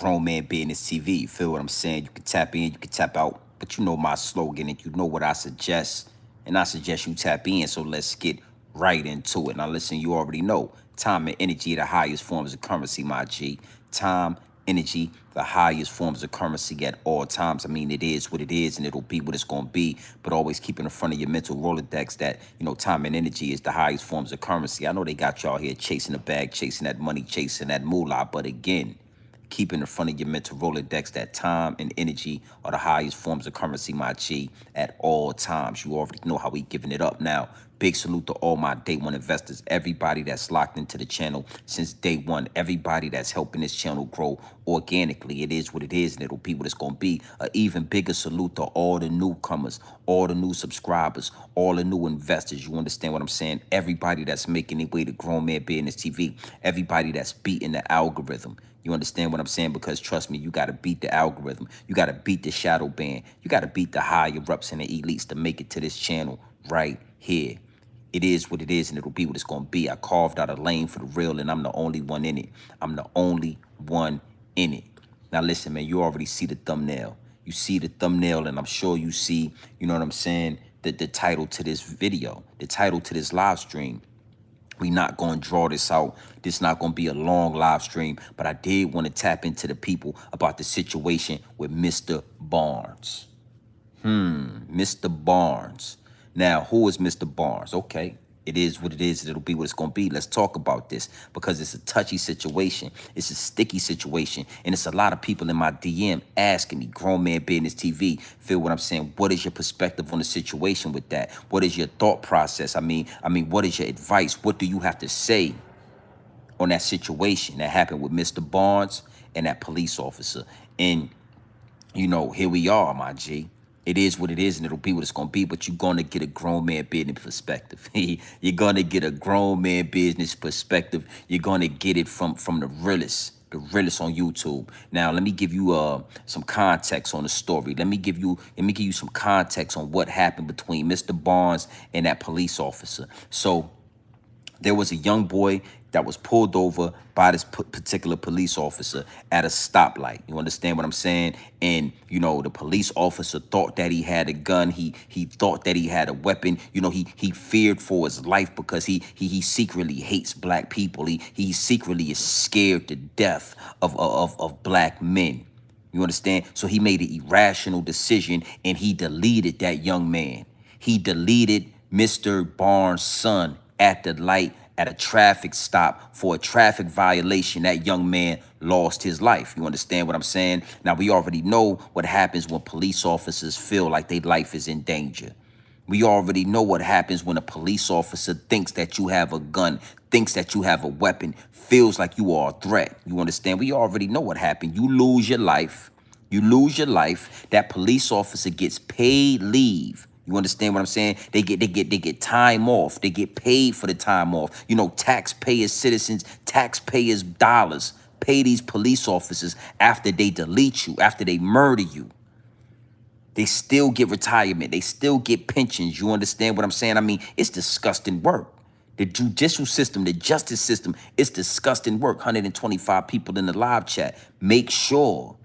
Grown Man Business TV. You feel what I'm saying? You can tap in, you can tap out, but you know my slogan and you know what I suggest. And I suggest you tap in, so let's get right into it. Now listen, you already know, time and energy are the highest forms of currency, my G. Time, energy, the highest forms of currency at all times. I mean, it is what it is and it'll be what it's going to be, but always keep in front of your mental Rolodex that, you know, time and energy is the highest forms of currency. I know they got y'all here chasing the bag, chasing that money, chasing that moolah, but again, keep in front of your mental Rolodex that time and energy are the highest forms of currency, my G, at all times. You already know how we giving it up now. Big salute to all my day one investors, everybody that's locked into the channel since day one, everybody that's helping this channel grow organically. It is what it is, and it'll be what it's going to be. An even bigger salute to all the newcomers, all the new subscribers, all the new investors. You understand what I'm saying? Everybody that's making their way to Grown Man Business TV, everybody that's beating the algorithm. You understand what I'm saying? Because trust me, you got to beat the algorithm. You got to beat the shadow ban. You got to beat the higher ups and the elites to make it to this channel right here. It is what it is, and it'll be what it's going to be. I carved out a lane for the real, and I'm the only one in it. I'm the only one in it. Now, listen, man, you already see the thumbnail. You see the thumbnail, and I'm sure you see, you know what I'm saying, the title to this video, the title to this live stream. We not going to draw this out. This not going to be a long live stream, but I did want to tap into the people about the situation with Mr. Barnes. Mr. Barnes. Now, who is Mr. Barnes? Okay, it is what it is. It'll be what it's going to be. Let's talk about this because it's a touchy situation. It's a sticky situation. And it's a lot of people in my DM asking me, Grown Man Business TV, feel what I'm saying? What is your perspective on the situation with that? What is your thought process? I mean, what is your advice? What do you have to say on that situation that happened with Mr. Barnes and that police officer? And, you know, here we are, my G. It is what it is, and it'll be what it's going to be, but you're going to get a grown man business perspective. You're going to get a grown man business perspective. You're going to get it from the realest on YouTube. Now, let me give you some context on the story. Let me give you some context on what happened between Mr. Barnes and that police officer. So there was a young boy that was pulled over by this particular police officer at a stoplight. You understand what I'm saying? And, you know, the police officer thought that he had a gun. He thought that he had a weapon. You know, he feared for his life because he secretly hates black people. He secretly is scared to death of black men. You understand? So he made an irrational decision and he deleted that young man. He deleted Mr. Barnes' son at the light at a traffic stop for a traffic violation. That young man lost his life. You understand what I'm saying? Now, we already know what happens when police officers feel like their life is in danger. We already know what happens when a police officer thinks that you have a gun, thinks that you have a weapon, feels like you are a threat. You understand? We already know what happened. You lose your life. You lose your life. That police officer gets paid leave. You understand what I'm saying? They get time off. They get paid for the time off. You know, taxpayers, citizens, taxpayers' dollars pay these police officers after they delete you, after they murder you. They still get retirement. They still get pensions. You understand what I'm saying? I mean, it's disgusting work. The judicial system, the justice system, it's disgusting work. 125 people in the live chat. Make sure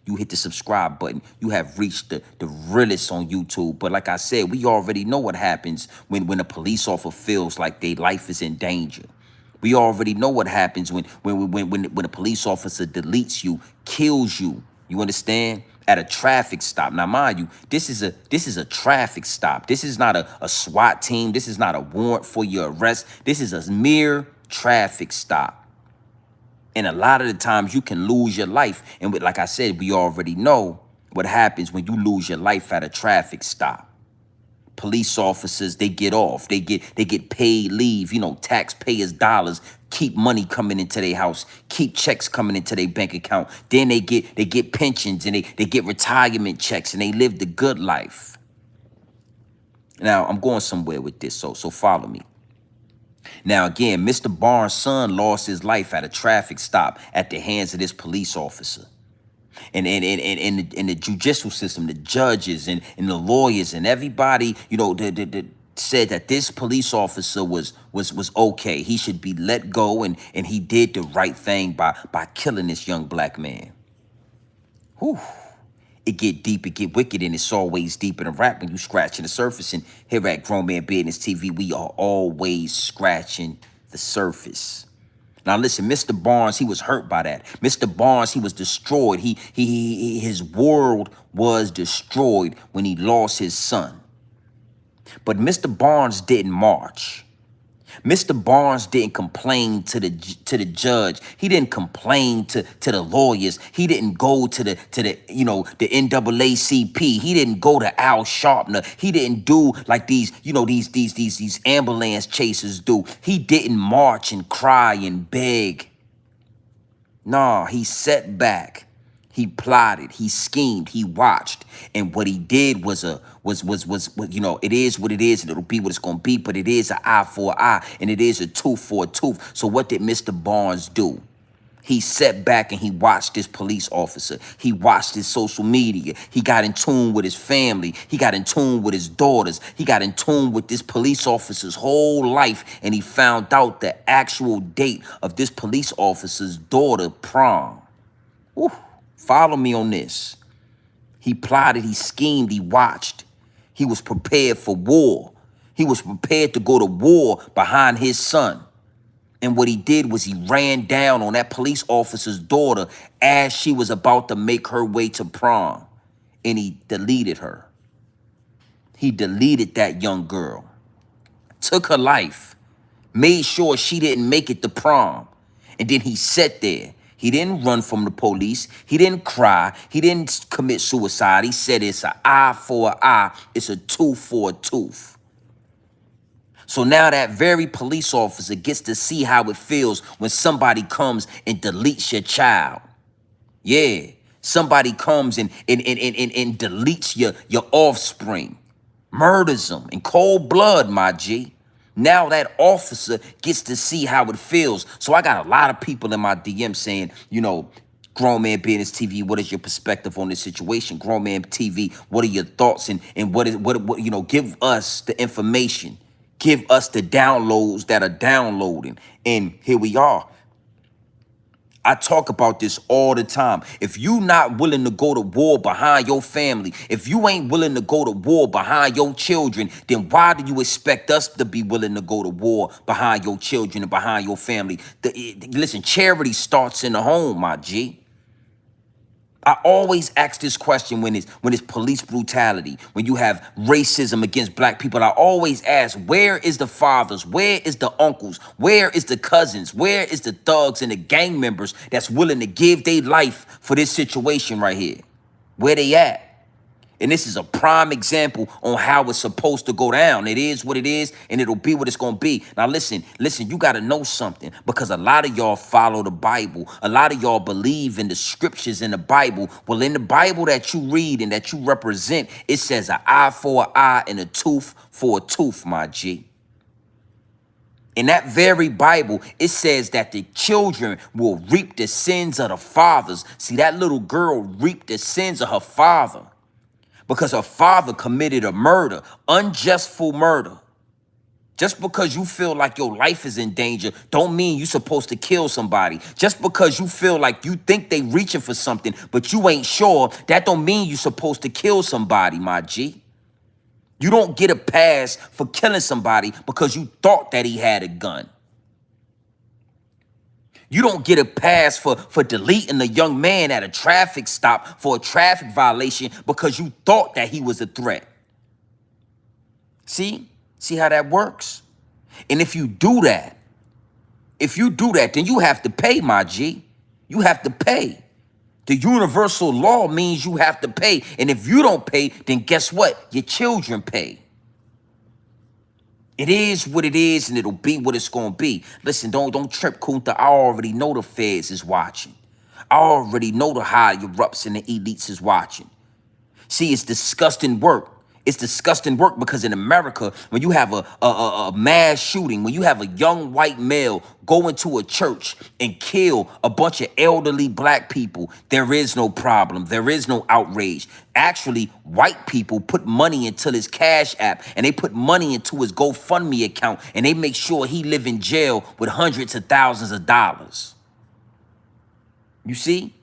you hit the subscribe button. You have reached the realest on YouTube. But like I said, we already know what happens when a police officer feels like their life is in danger. We already know what happens when a police officer deletes you, kills you. You understand? At a traffic stop. Now, mind you, this is a traffic stop. This is not a SWAT team. This is not a warrant for your arrest. This is a mere traffic stop. And a lot of the times you can lose your life. And like I said, we already know what happens when you lose your life at a traffic stop. Police officers, they get off. They get paid leave. You know, taxpayers' dollars keep money coming into their house, keep checks coming into their bank account. Then they get pensions and they get retirement checks and they live the good life. Now, I'm going somewhere with this, so follow me. Now, again, Mr. Barnes' son lost his life at a traffic stop at the hands of this police officer. And in the judicial system, the judges and the lawyers and everybody, you know, the said that this police officer was okay. He should be let go, and he did the right thing by killing this young black man. Whew. It get deep, it get wicked, and it's always deep in a rap when you scratching the surface. And here at Grown Man Business TV, we are always scratching the surface. Now listen, Mr. Barnes, he was hurt by that. Mr. Barnes, he was destroyed. His world was destroyed when he lost his son. But Mr. Barnes didn't march. Mr. Barnes didn't complain to the judge. He didn't complain to the lawyers. He didn't go to the the NAACP. He didn't go to Al Sharpner. He didn't do like these these ambulance chasers do. He didn't march and cry and beg. Nah, he sat back. He plotted, he schemed, he watched, and what he did was it is what it is, and it'll be what it's gonna be. But it is an eye for an eye, and it is a tooth for a tooth. So what did Mr. Barnes do? He sat back and he watched this police officer. He watched his social media. He got in tune with his family. He got in tune with his daughters. He got in tune with this police officer's whole life, and he found out the actual date of this police officer's daughter prom. Woo. Follow me on this. He plotted, he schemed, he watched. He was prepared for war. He was prepared to go to war behind his son. And what he did was he ran down on that police officer's daughter as she was about to make her way to prom. And he deleted her. He deleted that young girl. Took her life. Made sure she didn't make it to prom. And then he sat there. He didn't run from the police. He didn't cry. He didn't commit suicide. He said it's an eye for an eye. It's a tooth for a tooth. So now that very police officer gets to see how it feels when somebody comes and deletes your child. Yeah, somebody comes and deletes your offspring. Murders them in cold blood, my G. Now that officer gets to see how it feels. So I got a lot of people in my DM saying, Grown Man Business TV, what is your perspective on this situation? Grown Man TV, what are your thoughts and what give us the information. Give us the downloads that are downloading. And here we are. I talk about this all the time. If you not willing to go to war behind your family, if you ain't willing to go to war behind your children, then why do you expect us to be willing to go to war behind your children and behind your family? Listen, charity starts in the home, my G. I always ask this question when it's police brutality, when you have racism against black people. I always ask, where is the fathers? Where is the uncles? Where is the cousins? Where is the thugs and the gang members that's willing to give their life for this situation right here? Where they at? And this is a prime example on how it's supposed to go down. It is what it is, and it'll be what it's going to be. Now, listen, you got to know something, because a lot of y'all follow the Bible. A lot of y'all believe in the scriptures in the Bible. Well, in the Bible that you read and that you represent, it says an eye for an eye and a tooth for a tooth, my G. In that very Bible, it says that the children will reap the sins of the fathers. See, that little girl reaped the sins of her father, because her father committed a murder, unjustful murder. Just because you feel like your life is in danger don't mean you're supposed to kill somebody. Just because you feel like you think they reaching for something, but you ain't sure, that don't mean you're supposed to kill somebody, my G. You don't get a pass for killing somebody because you thought that he had a gun. You don't get a pass for deleting a young man at a traffic stop for a traffic violation because you thought that he was a threat. See how that works? And if you do that, then you have to pay, my G. You have to pay. The universal law means you have to pay. And if you don't pay, then guess what? Your children pay. It is what it is, and it'll be what it's going to be. Listen, don't trip, Kunta. I already know the feds is watching. I already know the higher ups and the elites is watching. See, it's disgusting work. It's disgusting work because in America, when you have a mass shooting, when you have a young white male go into a church and kill a bunch of elderly black people, there is no problem. There is no outrage. Actually, white people put money into his Cash App and they put money into his GoFundMe account and they make sure he live in jail with hundreds of thousands of dollars. You see?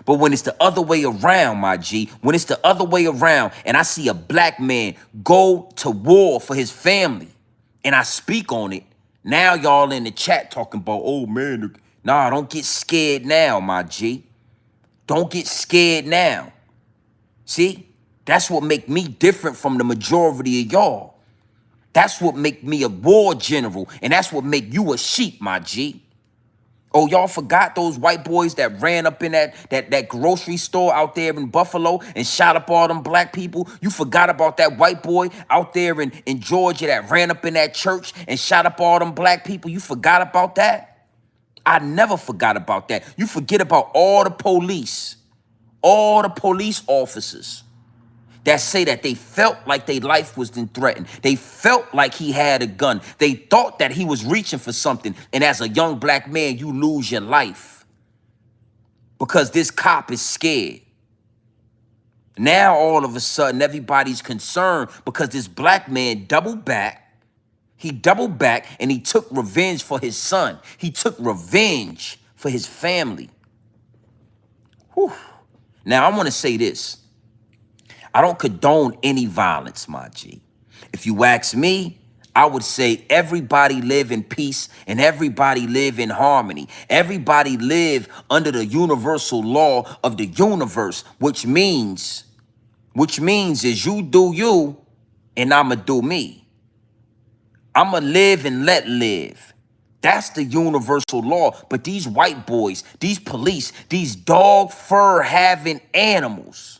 But when it's the other way around, my G, when it's the other way around and I see a black man go to war for his family and I speak on it, now y'all in the chat talking about, oh man, nah, don't get scared now, my G. Don't get scared now. See? That's what make me different from the majority of y'all. That's what make me a war general, and that's what make you a sheep, my G. Oh, y'all forgot those white boys that ran up in that grocery store out there in Buffalo and shot up all them black people? You forgot about that white boy out there in Georgia that ran up in that church and shot up all them black people? You forgot about that? I never forgot about that. You forget about all the police officers that say that they felt like their life was then threatened. They felt like he had a gun. They thought that he was reaching for something. And as a young black man, you lose your life because this cop is scared. Now, all of a sudden, everybody's concerned because this black man doubled back. He doubled back and he took revenge for his son. He took revenge for his family. Whew. Now, I want to say this. I don't condone any violence, my G. If you ask me, I would say everybody live in peace and everybody live in harmony. Everybody live under the universal law of the universe, which means is you do you and I'ma do me. I'ma live and let live. That's the universal law. But these white boys, these police, these dog fur having animals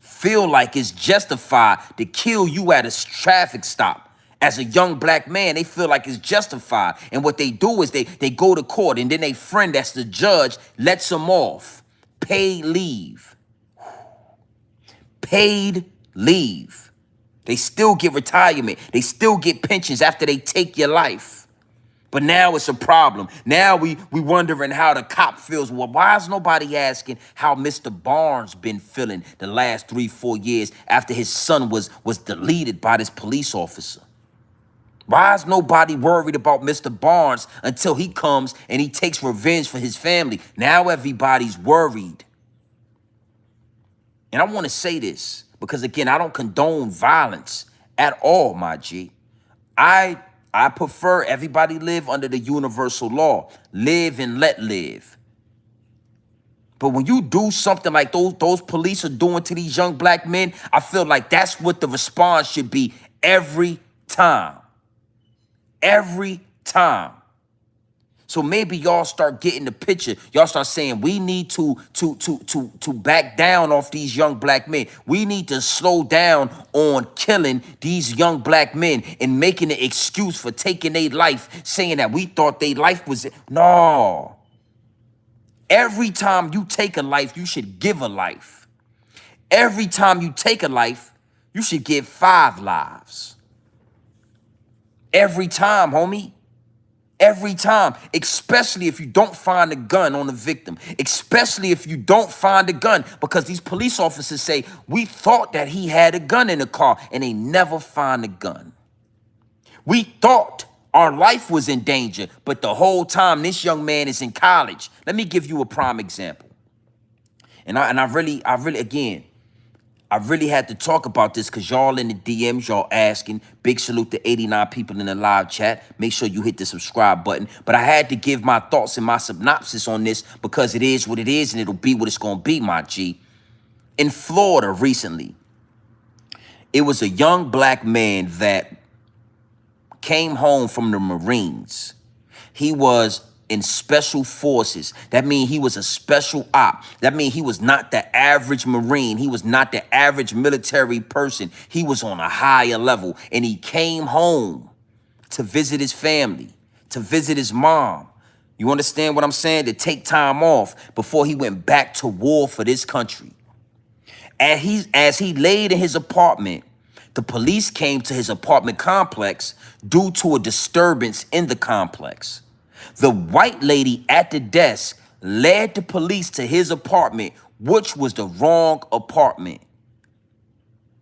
feel like it's justified to kill you at a traffic stop. As a young black man, they feel like it's justified. And what they do is they go to court and then they friend that's the judge lets them off. Paid leave. Paid leave. They still get retirement. They still get pensions after they take your life. But now it's a problem. Now we wondering how the cop feels. Well, why is nobody asking how Mr. Barnes been feeling the last 3-4 years after his son was deleted by this police officer? Why is nobody worried about Mr. Barnes until he comes and he takes revenge for his family? Now everybody's worried. And I want to say this because, again, I don't condone violence at all, my G. I prefer everybody live under the universal law. Live and let live. But when you do something like those police are doing to these young black men, I feel like that's what the response should be every time. Every time. So maybe y'all start getting the picture. Y'all start saying we need to back down off these young black men. We need to slow down on killing these young black men and making an excuse for taking their life, saying that we thought their life was... No. Every time you take a life, you should give a life. Every time you take a life, you should give 5 lives. Every time, homie. Every time, especially if you don't find a gun on the victim, especially if you don't find a gun, because these police officers say, we thought that he had a gun in the car and they never find a gun. We thought our life was in danger, but the whole time this young man is in college. Let me give you a prime example. And I really, again, I really had to talk about this because y'all in the DMs, y'all asking. Big salute to 89 people in the live chat. Make sure you hit the subscribe button. But I had to give my thoughts and my synopsis on this because it is what it is and it'll be what it's going to be, my G. In Florida recently, it was a young black man that came home from the Marines. He was in special forces. That means he was a special op. That means he was not the average Marine. He was not the average military person. He was on a higher level. And he came home to visit his family, to visit his mom. You understand what I'm saying? To take time off before he went back to war for this country. As he laid in his apartment, The police came to his apartment complex due to a disturbance in the complex. The white lady at the desk led the police to his apartment, which was the wrong apartment.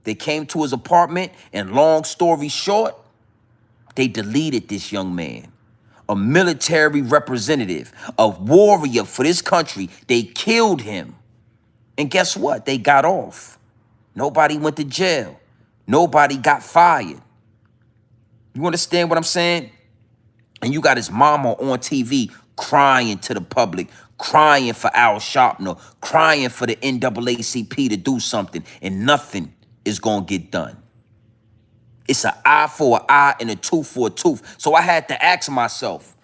They came to his apartment, and long story short, they deleted this young man, a military representative, a warrior for this country. They killed him. And guess what? They got off. Nobody went to jail. Nobody got fired. You understand what I'm saying? And you got his mama on TV crying to the public, crying for Al Sharpton, crying for the NAACP to do something, and nothing is going to get done. It's an eye for an eye and a tooth for a tooth. So I had to ask myself,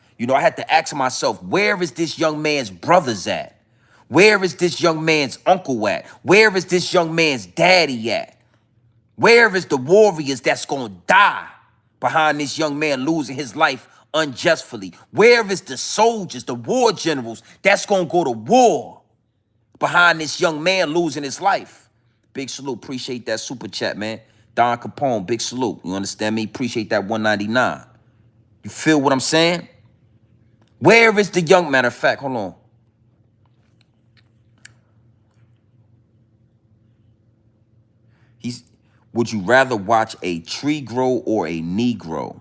where is this young man's brothers at? Where is this young man's uncle at? Where is this young man's daddy at? Where is the warriors that's going to die behind this young man losing his life unjustly? Where is the soldiers, the war generals that's going to go to war behind this young man losing his life? Big salute. Appreciate that super chat, man. Don Capone, big salute. You understand me? Appreciate that 199. You feel what I'm saying? Where is the young, matter of fact, hold on. Would you rather watch a tree grow or a Negro?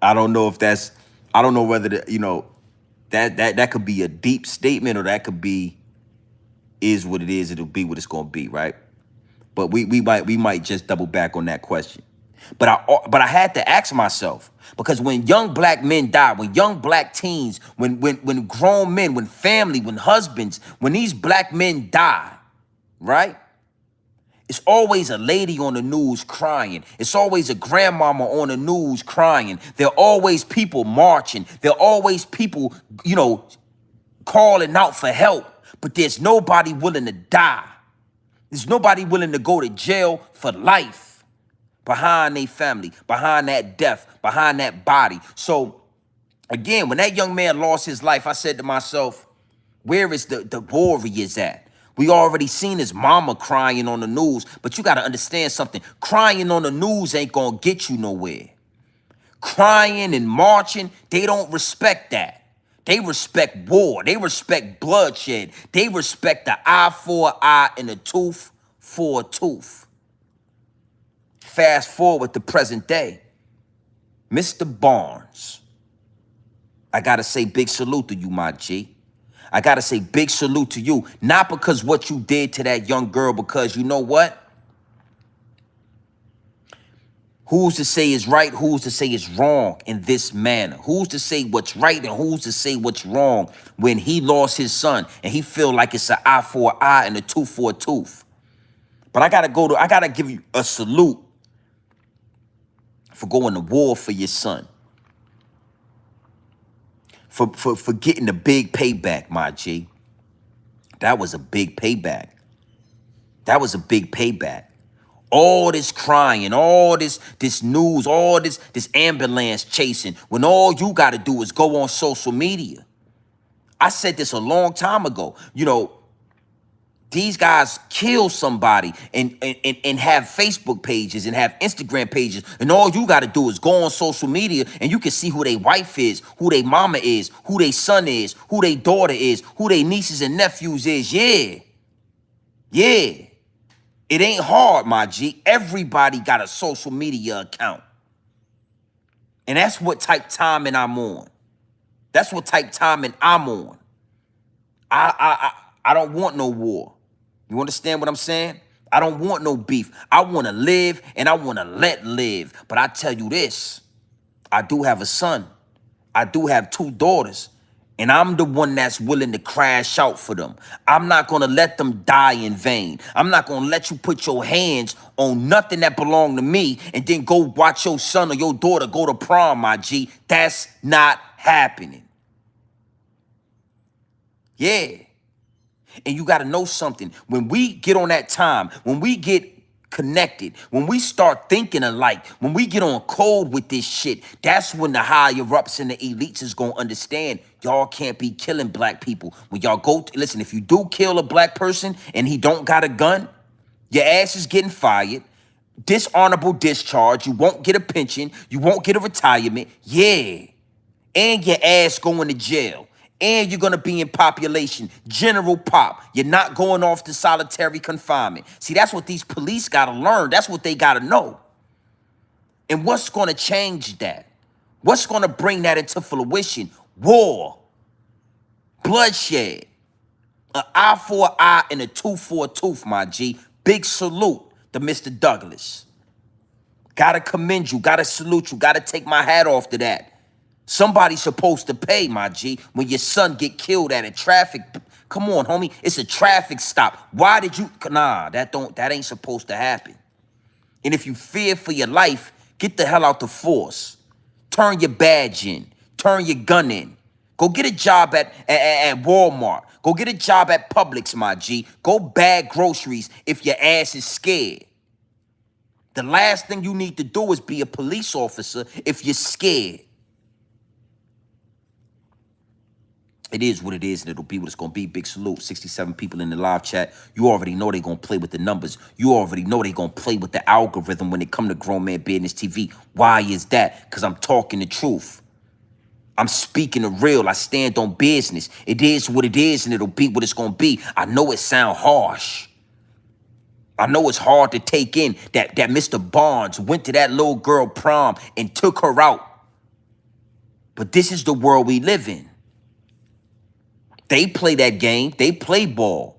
I don't know if that's, I don't know whether, that could be a deep statement, or that could be, is what it is, it'll be what it's going to be, right? But we might just double back on that question. But I had to ask myself, because when young black men die, when young black teens, when grown men, when family, when husbands, when these black men die, right? It's always a lady on the news crying. It's always a grandmama on the news crying. There are always people marching. There are always people, calling out for help. But there's nobody willing to die. There's nobody willing to go to jail for life behind their family, behind that death, behind that body. So, again, when that young man lost his life, I said to myself, where is the warriors at? We already seen his mama crying on the news, but you got to understand something. Crying on the news ain't going to get you nowhere. Crying and marching, they don't respect that. They respect war. They respect bloodshed. They respect the eye for an eye and a tooth for a tooth. Fast forward to present day. Mr. Barnes, I got to say big salute to you, my G. I got to say big salute to you. Not because what you did to that young girl, because you know what? Who's to say is right? Who's to say is wrong in this manner? Who's to say what's right and who's to say what's wrong when he lost his son and he feel like it's an eye for an eye and a tooth for a tooth? But I gotta give you a salute for going to war for your son. For getting the big payback, my G. That was a big payback. That was a big payback. All this crying, all this news, all this ambulance chasing, when all you got to do is go on social media. I said this a long time ago. These guys kill somebody and have Facebook pages and have Instagram pages, and all you got to do is go on social media and you can see who their wife is, who their mama is, who their son is, who their daughter is, who their nieces and nephews is. Yeah. It ain't hard, my G. Everybody got a social media account. And that's what type timing I'm on. That's what type timing I'm on. I don't want no war. You understand what I'm saying? I don't want no beef. I want to live and I want to let live. But I tell you this, I do have a son. I do have 2 daughters. And I'm the one that's willing to crash out for them. I'm not going to let them die in vain. I'm not going to let you put your hands on nothing that belong to me and then go watch your son or your daughter go to prom, my G. That's not happening. Yeah. And you got to know something. When we get on that time, when we get connected, when we start thinking alike, when we get on code with this shit, that's when the higher ups and the elites is gonna understand y'all can't be killing black people. When y'all listen, if you do kill a black person and he don't got a gun, your ass is getting fired. Dishonorable discharge. You won't get a pension. You won't get a retirement. Yeah. And your ass going to jail. And you're going to be in population. General pop. You're not going off to solitary confinement. See, that's what these police got to learn. That's what they got to know. And what's going to change that? What's going to bring that into fruition? War. Bloodshed. An eye for an eye and a tooth for a tooth, my G. Big salute to Mr. Douglas. Gotta commend you. Gotta salute you. Gotta take my hat off to that. Somebody's supposed to pay, my G, when your son get killed at a traffic. Come on, homie. It's a traffic stop. Why did you? Nah, that ain't supposed to happen. And if you fear for your life, get the hell out the force. Turn your badge in. Turn your gun in. Go get a job at Walmart. Go get a job at Publix, my G. Go bag groceries if your ass is scared. The last thing you need to do is be a police officer if you're scared. It is what it is, and it'll be what it's going to be. Big salute. 67 people in the live chat. You already know they're going to play with the numbers. You already know they're going to play with the algorithm when it come to Grown Man Business TV. Why is that? Because I'm talking the truth. I'm speaking the real. I stand on business. It is what it is, and it'll be what it's going to be. I know it sound harsh. I know it's hard to take in that Mr. Barnes went to that little girl prom and took her out. But this is the world we live in. They play that game. They play ball.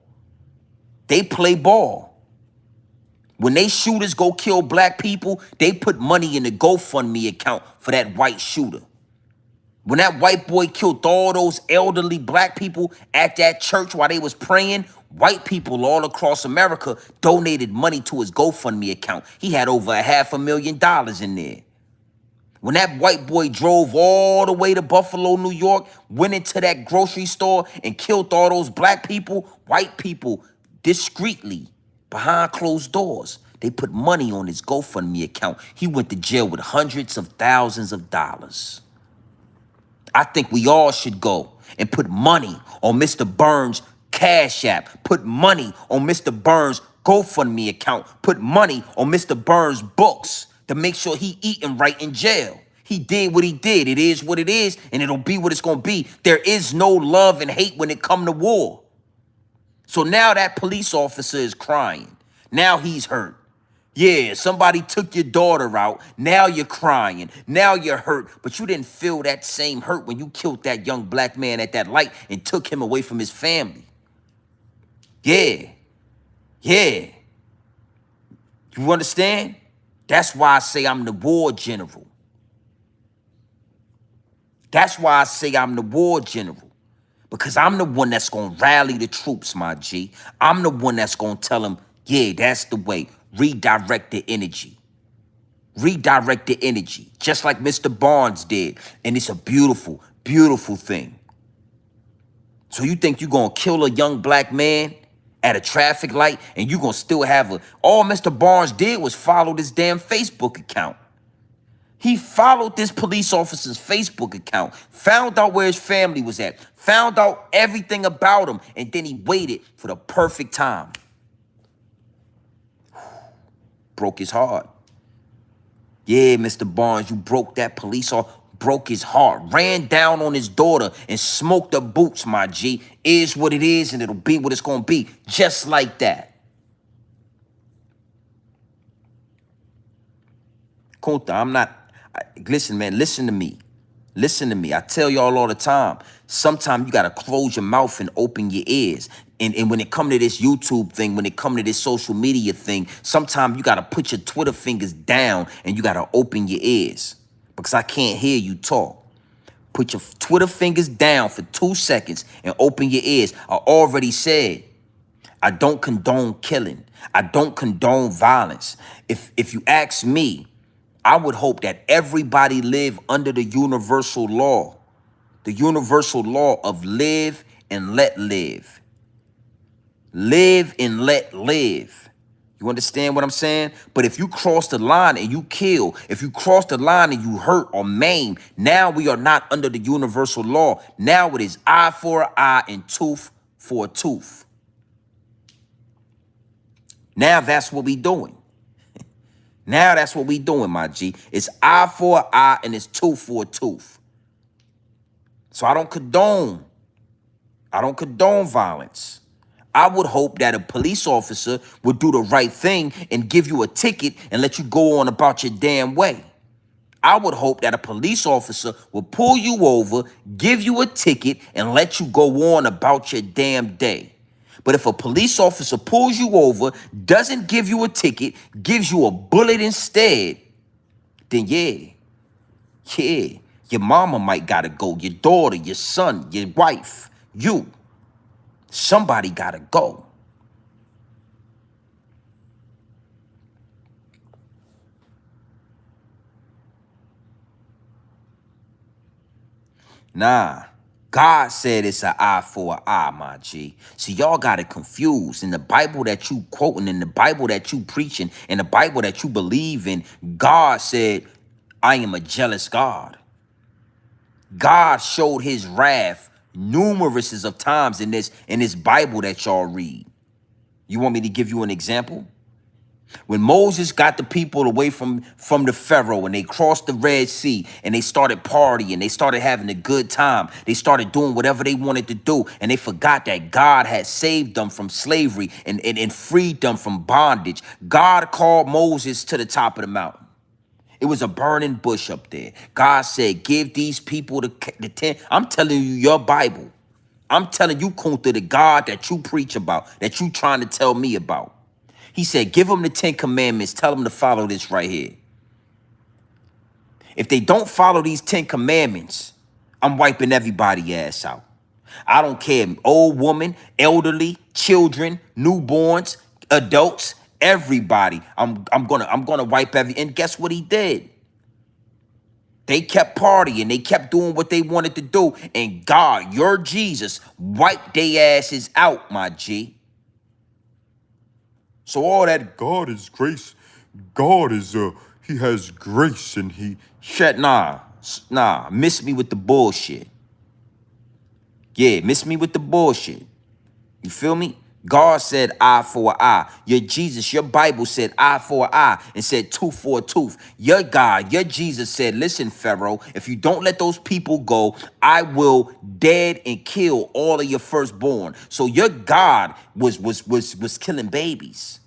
They play ball. When they shooters go kill black people, they put money in the GoFundMe account for that white shooter. When that white boy killed all those elderly black people at that church while they was praying, white people all across America donated money to his GoFundMe account. He had over $500,000 in there. When that white boy drove all the way to Buffalo, New York, went into that grocery store and killed all those black people, white people discreetly, behind closed doors, they put money on his GoFundMe account. He went to jail with hundreds of thousands of dollars. I think we all should go and put money on Mr. Burns' Cash App, put money on Mr. Burns' GoFundMe account, put money on Mr. Burns' books to make sure he eating right in jail. He did what he did. It is what it is, and it'll be what it's going to be. There is no love and hate when it come to war. So now that police officer is crying. Now he's hurt. Yeah, somebody took your daughter out. Now you're crying. Now you're hurt. But you didn't feel that same hurt when you killed that young black man at that light and took him away from his family. Yeah. Yeah. You understand? That's why I say I'm the war general. That's why I say I'm the war general. Because I'm the one that's going to rally the troops, my G. I'm the one that's going to tell them, yeah, that's the way. Redirect the energy. Redirect the energy. Just like Mr. Barnes did. And it's a beautiful, beautiful thing. So you think you're going to kill a young black man at a traffic light and you're going to still have a... All Mr. Barnes did was follow this damn Facebook account. He followed this police officer's Facebook account, found out where his family was at, found out everything about him, and then he waited for the perfect time. Broke his heart. Yeah, Mr. Barnes, you broke that police off, broke his heart, ran down on his daughter and smoked the boots, my G. Is what it is, and it'll be what it's going to be. Just like that. Kunta, I'm not... Listen, man, listen to me. Listen to me. I tell y'all all the time, sometimes you got to close your mouth and open your ears. And when it come to this YouTube thing, when it come to this social media thing, sometimes you got to put your Twitter fingers down and you got to open your ears because I can't hear you talk. Put your Twitter fingers down for 2 seconds and open your ears. I already said, I don't condone killing. I don't condone violence. If you ask me, I would hope that everybody live under the universal law of live and let live. Live and let live. You understand what I'm saying? But if you cross the line and you kill, if you cross the line and you hurt or maim, now we are not under the universal law. Now it is eye for an eye and tooth for a tooth. Now that's what we doing. Now that's what we doing, my G. It's eye for an eye and it's tooth for a tooth. So I don't condone violence. I would hope that a police officer would do the right thing and give you a ticket and let you go on about your damn way. I would hope that a police officer will pull you over, give you a ticket, and let you go on about your damn day. But if a police officer pulls you over, doesn't give you a ticket, gives you a bullet instead, then yeah, your mama might gotta go, your daughter, your son, your wife, you. Somebody gotta go. Nah, God said it's an eye for an eye, my G. See, y'all got it confused. In the Bible that you quoting, in the Bible that you preaching, in the Bible that you believe in, God said, I am a jealous God. God showed his wrath numerous of times in this Bible that y'all read. You want me to give you an example? When Moses got the people away from the Pharaoh and they crossed the Red Sea and they started partying, they started having a good time, they started doing whatever they wanted to do, and they forgot that God had saved them from slavery and freed them from bondage. God called Moses to the top of the mountain. It was a burning bush up there. God said, give these people the 10. I'm telling you your Bible. I'm telling you, Kunta, the God that you preach about, that you trying to tell me about. He said, give them the 10 commandments. Tell them to follow this right here. If they don't follow these 10 commandments, I'm wiping everybody ass out. I don't care, old woman, elderly, children, newborns, adults, everybody. I'm gonna wipe and guess what he did? They kept partying, they kept doing what they wanted to do, and God, your Jesus, wiped their asses out, my G. So all that God is grace, God is he has grace and he miss me with the bullshit. Yeah, miss me with the bullshit. You feel me? God said eye for an eye. Your Jesus, your Bible said eye for an eye and said tooth for a tooth. Your God, your Jesus said, listen, Pharaoh, if you don't let those people go, I will dead and kill all of your firstborn. So your God was killing babies.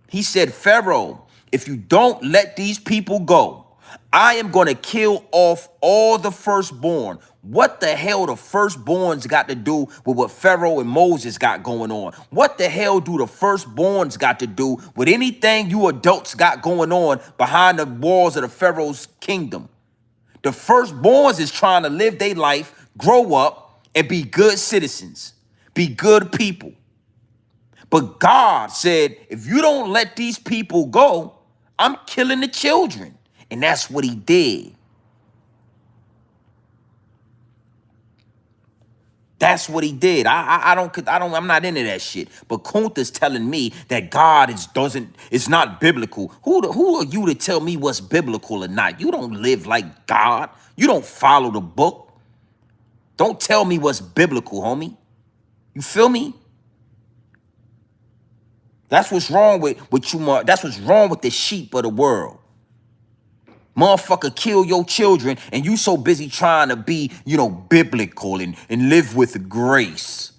He said, Pharaoh, if you don't let these people go, I am going to kill off all the firstborn. What the hell the firstborns got to do with what Pharaoh and Moses got going on? What the hell do the firstborns got to do with anything you adults got going on behind the walls of the Pharaoh's kingdom? The firstborns is trying to live their life, grow up, and be good citizens, be good people. But God said, if you don't let these people go, I'm killing the children. And that's what he did. That's what he did. I'm not into that shit. But Kunta's telling me that God it's not biblical. Who are you to tell me what's biblical or not? You don't live like God. You don't follow the book. Don't tell me what's biblical, homie. You feel me? That's what's wrong with you. That's what's wrong with the sheep of the world. Motherfucker kill your children and you so busy trying to be, biblical and live with grace.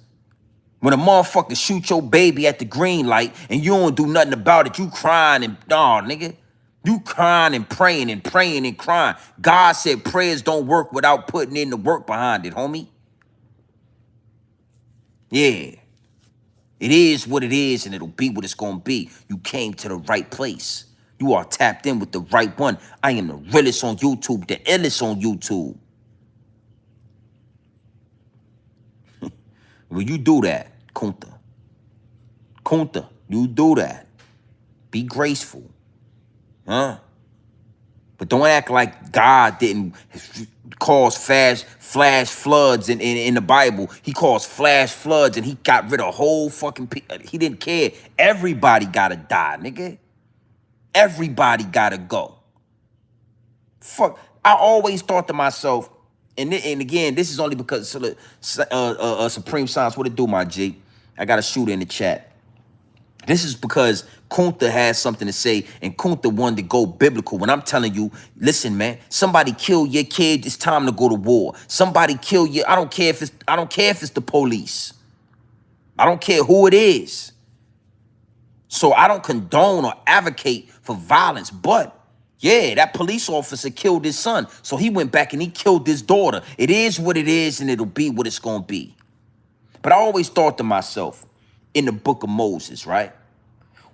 When a motherfucker shoot your baby at the green light and you don't do nothing about it, you crying and, nigga. You crying and praying and praying and crying. God said prayers don't work without putting in the work behind it, homie. Yeah. It is what it is, and it'll be what it's going to be. You came to the right place. You are tapped in with the right one. I am the realest on YouTube, the illest on YouTube. Will you do that, Kunta? Kunta, you do that. Be graceful. Huh? But don't act like God didn't cause flash floods in the Bible. He caused flash floods and he got rid of whole fucking people. He didn't care. Everybody gotta die, nigga. Everybody gotta go. Fuck. I always thought to myself, and again, this is only because Supreme Science, what it do, my G? I got a shooter in the chat. This is because Kunta has something to say, and Kunta wanted to go biblical. When I'm telling you, listen, man, somebody kill your kid, it's time to go to war. Somebody kill you. I don't care if it's the police. I don't care who it is. So I don't condone or advocate for violence, but yeah, that police officer killed his son. So he went back and he killed his daughter. It is what it is, and it'll be what it's gonna be. But I always thought to myself, in the book of Moses, right?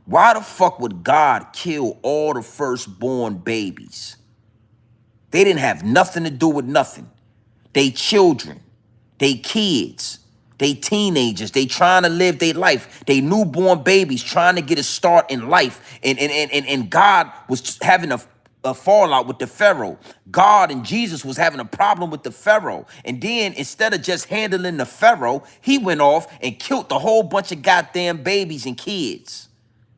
Why the fuck would God kill all the firstborn babies? They didn't have nothing to do with nothing. They children, they kids, they teenagers, they trying to live their life. They newborn babies trying to get a start in life. And God was having a fallout with the Pharaoh. God and Jesus was having a problem with the Pharaoh. And then instead of just handling the Pharaoh, he went off and killed the whole bunch of goddamn babies and kids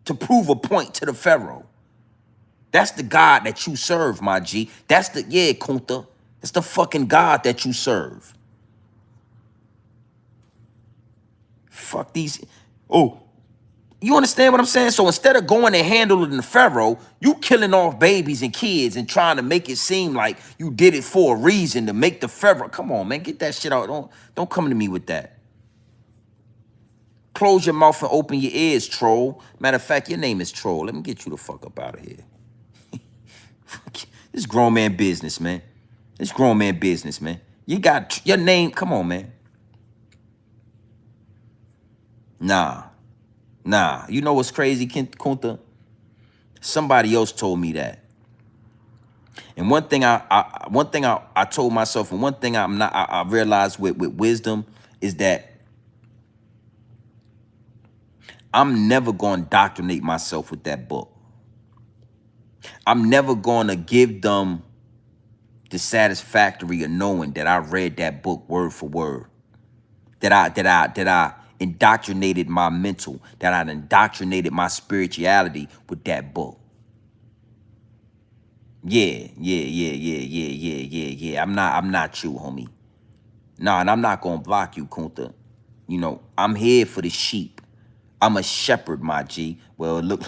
to prove a point to the Pharaoh. That's the God that you serve, my G. That's the, yeah, Kunta. That's the fucking God that you serve. Fuck these. Oh, you understand what I'm saying? So instead of going and handling the Pharaoh, you killing off babies and kids and trying to make it seem like you did it for a reason to make the Pharaoh. Come on, man, get that shit out. Don't come to me with that. Close your mouth and open your ears, troll. Matter of fact, your name is Troll. Let me get you the fuck up out of here. This grown man business, man. This grown man business, man. You got your name. Come on, man. Nah. You know what's crazy, Kunta? Somebody else told me that. And one thing I told myself, and one thing I realized with wisdom is that I'm never going to indoctrinate myself with that book. I'm never going to give them the satisfactory of knowing that I read that book word for word. That I indoctrinated my mental, that I indoctrinated my spirituality with that book. Yeah. I'm not you, homie. Nah, and I'm not gonna block you, Kunta. You know, I'm here for the sheep. I'm a shepherd, my G. Well, it looked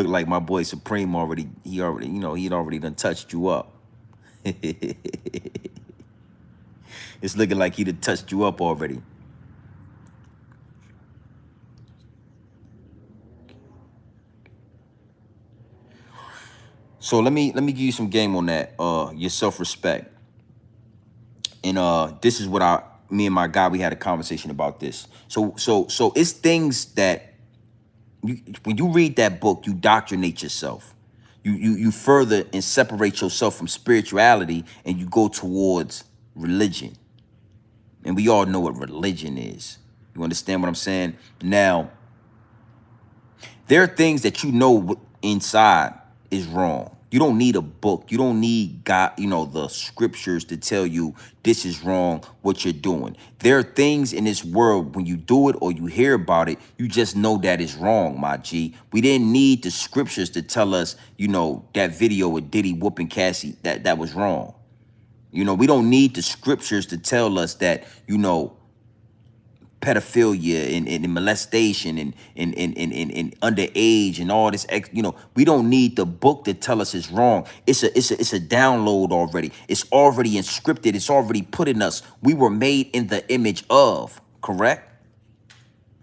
like my boy Supreme he'd already done touched you up. It's looking like he'd have touched you up already. So let me give you some game on that. Your self-respect. And this is what me and my guy, we had a conversation about this. So it's things that when you read that book, you doctrinate yourself. You further and separate yourself from spirituality, and you go towards religion. And we all know what religion is. You understand what I'm saying? Now, there are things that you know inside is wrong. You don't need a book. You don't need God, the scriptures to tell you this is wrong, what you're doing. There are things in this world, when you do it or you hear about it, you just know that is wrong, my G. We didn't need the scriptures to tell us, that video with Diddy whooping Cassie, that was wrong. We don't need the scriptures to tell us that, pedophilia and molestation and underage and all this, we don't need the book to tell us it's wrong. It's a download already. It's already inscripted. It's already put in us. We were made in the image of, correct?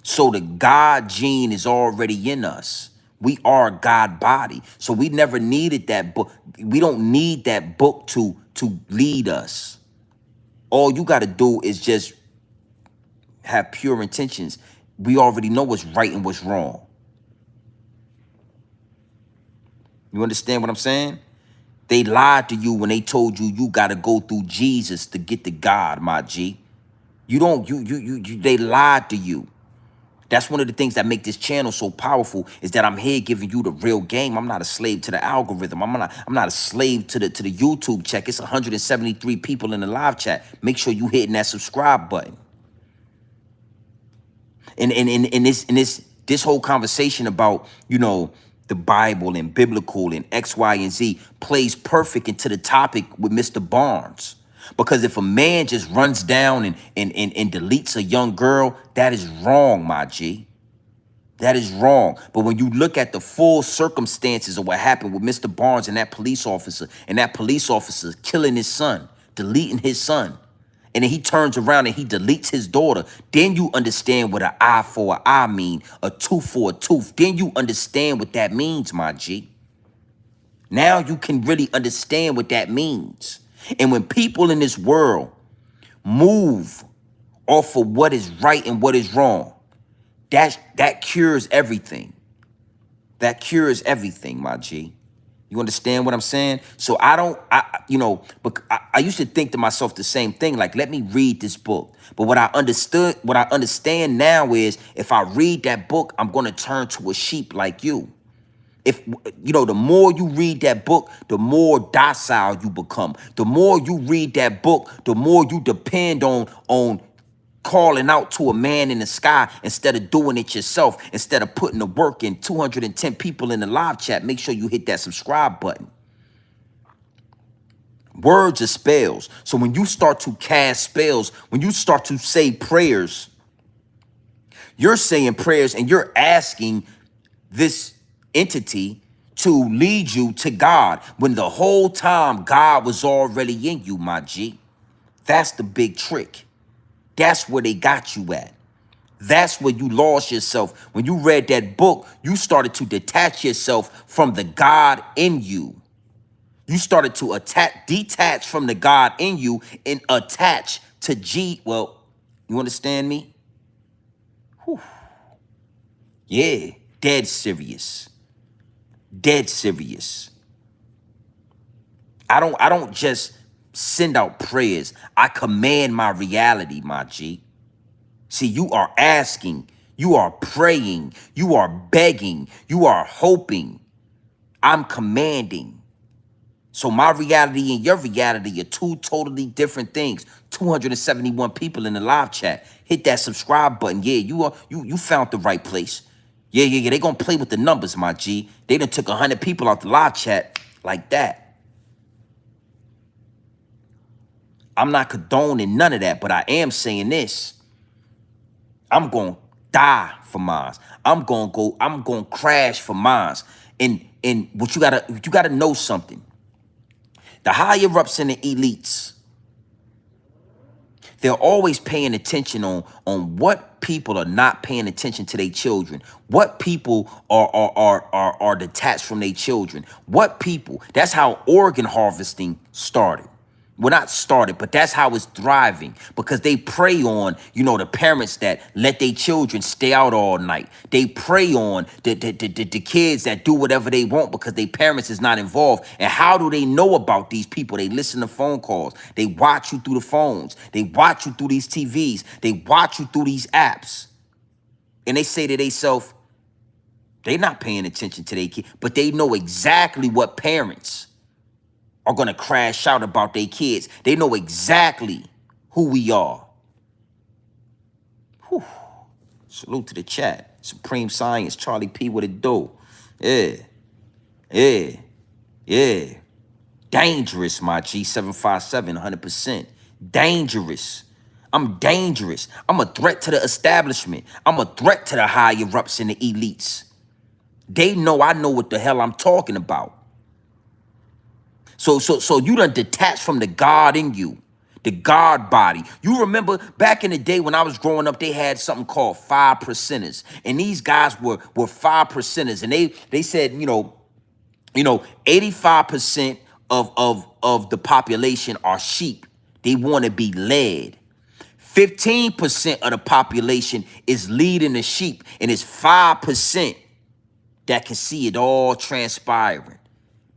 So the God gene is already in us. We are God body. So we never needed that book. We don't need that book to lead us. All you got to do is just have pure intentions. We already know what's right and what's wrong. You understand what I'm saying? They lied to you when they told you you got to go through Jesus to get to God, my G. They lied to you. That's one of the things that make this channel so powerful, is that I'm here giving you the real game. I'm not a slave to the algorithm. I'm not a slave to the YouTube check. It's 173 people in the live chat. Make sure you hitting that subscribe button. And this whole conversation about, you know, the Bible and biblical and X, Y, and Z plays perfect into the topic with Mr. Barnes. Because if a man just runs down and deletes a young girl, that is wrong, my G. That is wrong. But when you look at the full circumstances of what happened with Mr. Barnes and that police officer killing his son, deleting his son, and then he turns around and he deletes his daughter, then you understand what an eye for an eye mean, a tooth for a tooth. Then you understand what that means, my G. Now you can really understand what that means. And when people in this world move off of what is right and what is wrong, that cures everything. That cures everything, my G. You understand what I'm saying? So I used to think to myself the same thing, like, let me read this book. But what I understand now is, if I read that book, I'm going to turn to a sheep like you. If, you know, the more you read that book, the more docile you become. The more you read that book, the more you depend on calling out to a man in the sky instead of doing it yourself, instead of putting the work in. 210 people in the live chat. Make sure you hit that subscribe button. Words are spells. So when you start to cast spells, when you start to say prayers, you're saying prayers and you're asking this entity to lead you to God, when the whole time God was already in you, my G. That's the big trick. That's where they got you at. That's where you lost yourself. When you read that book, you started to detach yourself from the God in you. You started to detach from the God in you and attach to G. Well, you understand me? Whew. Yeah, dead serious. Dead serious. I don't just send out prayers. I command my reality, my G. See, you are asking, you are praying, you are begging, you are hoping. I'm commanding. So my reality and your reality are two totally different things. 271 people in the live chat. Hit that subscribe button. Yeah, you found the right place. Yeah. They gonna play with the numbers, my G. They done took 100 people out the live chat like that. I'm not condoning none of that, but I am saying this. I'm gonna die for mine. I'm gonna crash for mine. And what you gotta know something. The higher ups and the elites, they're always paying attention on what people are not paying attention to their children. What people are detached from their children. What people, that's how organ harvesting started. Well, not started, but that's how it's thriving, because they prey on, you know, the parents that let their children stay out all night. They prey on the kids that do whatever they want because their parents is not involved. And how do they know about these people? They listen to phone calls. They watch you through the phones. They watch you through these TVs. They watch you through these apps. And they say to themselves, they're not paying attention to their kid, but they know exactly what parents are going to crash out about their kids. They know exactly who we are. Whew. Salute to the chat. Supreme Science, Charlie P, what it do? Yeah. Dangerous, my G757, 100%. Dangerous. I'm dangerous. I'm a threat to the establishment. I'm a threat to the higher ups and the elites. They know I know what the hell I'm talking about. So you done detached from the God in you, the God body. You remember back in the day when I was growing up, they had something called 5%ers. And these guys were 5%ers. And they said, you know, 85% of the population are sheep. They want to be led. 15% of the population is leading the sheep. And it's 5% that can see it all transpiring.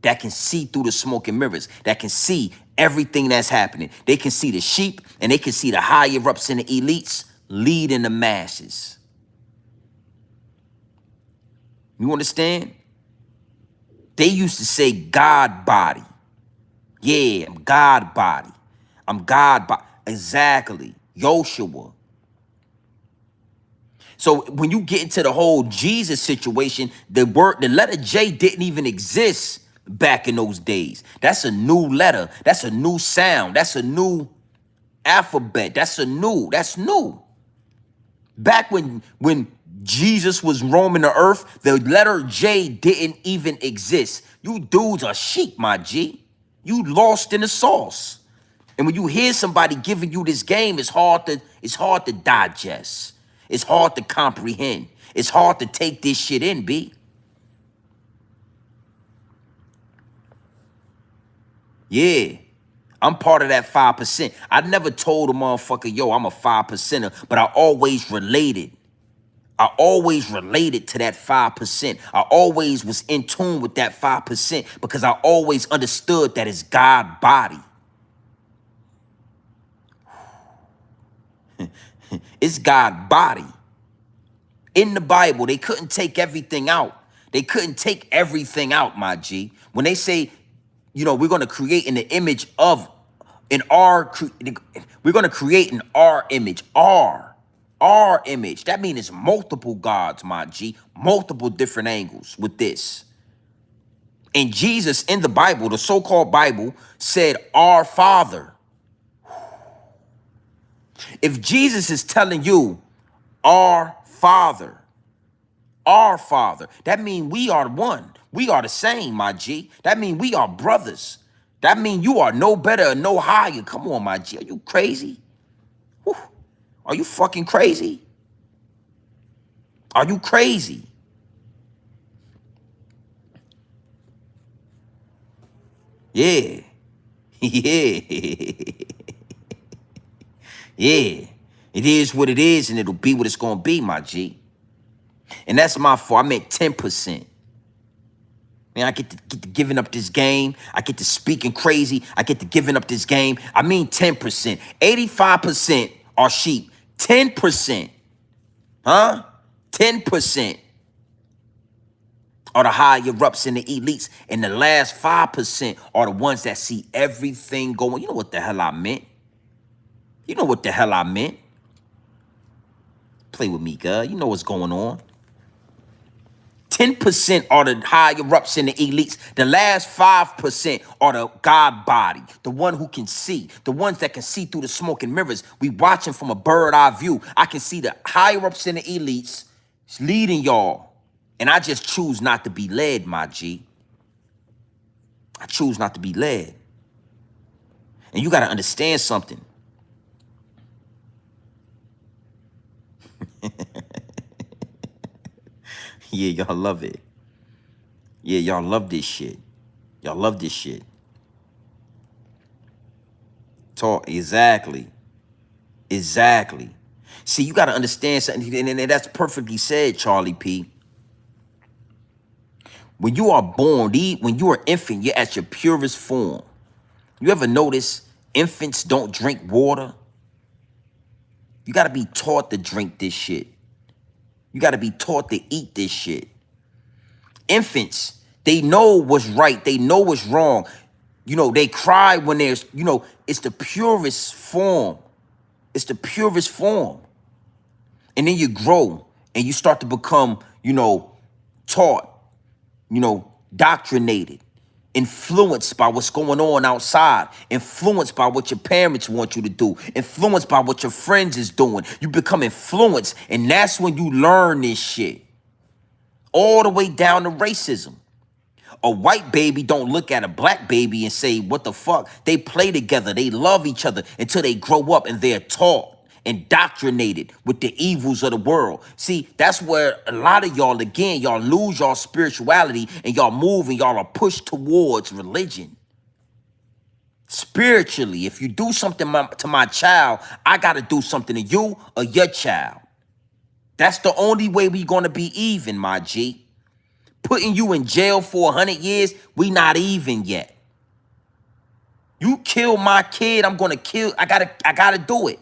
That can see through the smoke and mirrors, that can see everything that's happening. They can see the sheep and they can see the higher ups and the elites leading the masses. You understand? They used to say God body. Yeah, I'm God body. I'm God body. Exactly. Yoshua. So when you get into the whole Jesus situation, the letter J didn't even exist back in those days. That's a new letter. That's a new sound. That's a new alphabet. That's new. Back when Jesus was roaming the earth, the letter J didn't even exist. You dudes are sheep, my G. You lost in the sauce. And when you hear somebody giving you this game, it's hard to digest. It's hard to comprehend. It's hard to take this shit in, B. Yeah. I'm part of that 5%. I never told a motherfucker, yo, I'm a 5%er, but I always related. I always related to that 5%. I always was in tune with that 5% because I always understood that it's God body. It's God body. In the Bible, they couldn't take everything out. They couldn't take everything out, my G. When they say, we're going to create in the image of, we're going to create in our image, our image. That means it's multiple gods, my G, multiple different angles with this. And Jesus in the Bible, the so-called Bible, said, our Father. If Jesus is telling you, our Father, that means we are one. We are the same, my G. That means we are brothers. That means you are no better or no higher. Come on, my G. Are you crazy? Whew. Are you fucking crazy? Are you crazy? Yeah. Yeah. Yeah. It is what it is, and it'll be what it's going to be, my G. And that's my fault. I meant 10%. Man, I get to giving up this game. I get to speaking crazy. I get to giving up this game. I mean 10%. 85% are sheep. 10%. Huh? 10% are the higher ups and the elites. And the last 5% are the ones that see everything going. You know what the hell I meant? You know what the hell I meant? Play with me, girl. You know what's going on. 10% are the higher ups and the elites. The last 5% are the God body, the one who can see, the ones that can see through the smoke and mirrors. We watching from a bird eye view. I can see the higher ups and the elites leading y'all. And I just choose not to be led, my G. I choose not to be led. And you got to understand something. Yeah, y'all love it. Yeah, y'all love this shit. Y'all love this shit. Talk, exactly. Exactly. See, you got to understand something, and that's perfectly said, Charlie P. When you are born, when you are infant, you're at your purest form. You ever notice infants don't drink water? You got to be taught to drink this shit. You got to be taught to eat this shit. Infants, they know what's right. They know what's wrong. They cry when there's, it's the purest form. It's the purest form. And then you grow and you start to become, taught, doctrinated, influenced by what's going on outside, influenced by what your parents want you to do, influenced by what your friends is doing. You become influenced, and that's when you learn this shit. All the way down to racism. A white baby don't look at a black baby and say, what the fuck? They play together. They love each other until they grow up and they're taught, indoctrinated with the evils of the world. See, that's where a lot of y'all, again, y'all lose y'all spirituality and y'all move and y'all are pushed towards religion. Spiritually, if you do something to my child, I got to do something to you or your child. That's the only way we going to be even, my G. Putting you in jail for 100 years, we not even yet. You kill my kid, I'm going to kill. I gotta do it.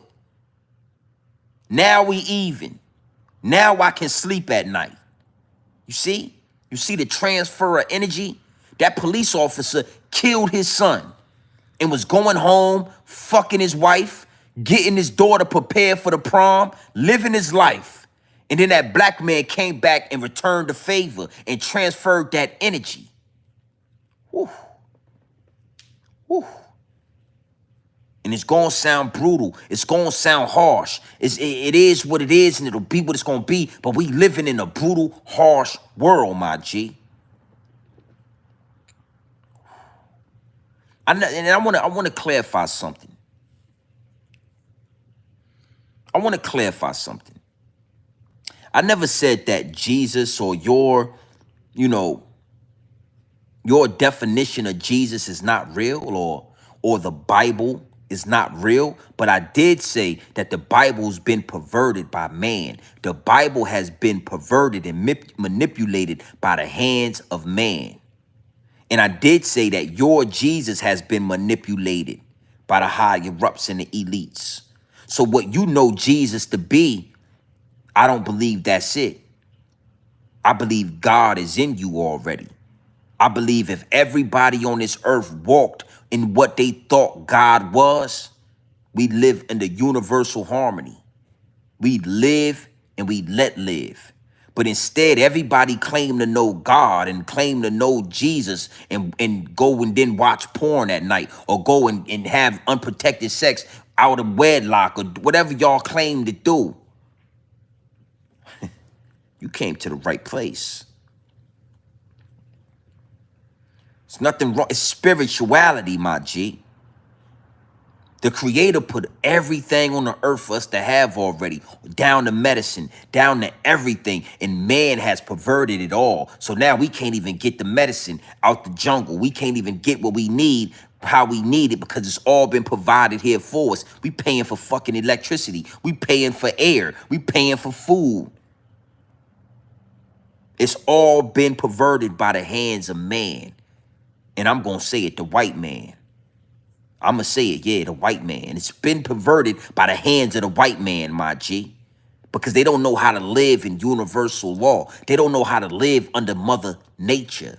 Now we even. Now I can sleep at night. You see? You see the transfer of energy? That police officer killed his son and was going home, fucking his wife, getting his daughter prepared for the prom, living his life. And then that black man came back and returned the favor and transferred that energy. Whew. Whew. And it's gonna sound brutal. It's gonna sound harsh. It is what it is, and it'll be what it's gonna be. But we living in a brutal, harsh world, my G. I wanna clarify something. I wanna clarify something. I never said that Jesus or your definition of Jesus is not real, or the Bible is not real, but I did say that the Bible's been perverted by man. The Bible has been perverted and manipulated by the hands of man. And I did say that your Jesus has been manipulated by the higher ups and the elites. So what you know Jesus to be, I don't believe that's it. I believe God is in you already. I believe if everybody on this earth walked in what they thought God was, we live in the universal harmony. We live and we let live. But instead, everybody claim to know God and claim to know Jesus and go and then watch porn at night, or go and have unprotected sex out of wedlock, or whatever y'all claim to do. You came to the right place. It's nothing wrong. It's spirituality, my G. The Creator put everything on the earth for us to have already, down to medicine, down to everything, and man has perverted it all. So now we can't even get the medicine out the jungle. We can't even get what we need how we need it, because it's all been provided here for us. We paying for fucking electricity. We paying for air. We paying for food. It's all been perverted by the hands of man. And I'm going to say it, the white man. I'm going to say it, yeah, the white man. It's been perverted by the hands of the white man, my G. Because they don't know how to live in universal law. They don't know how to live under Mother Nature.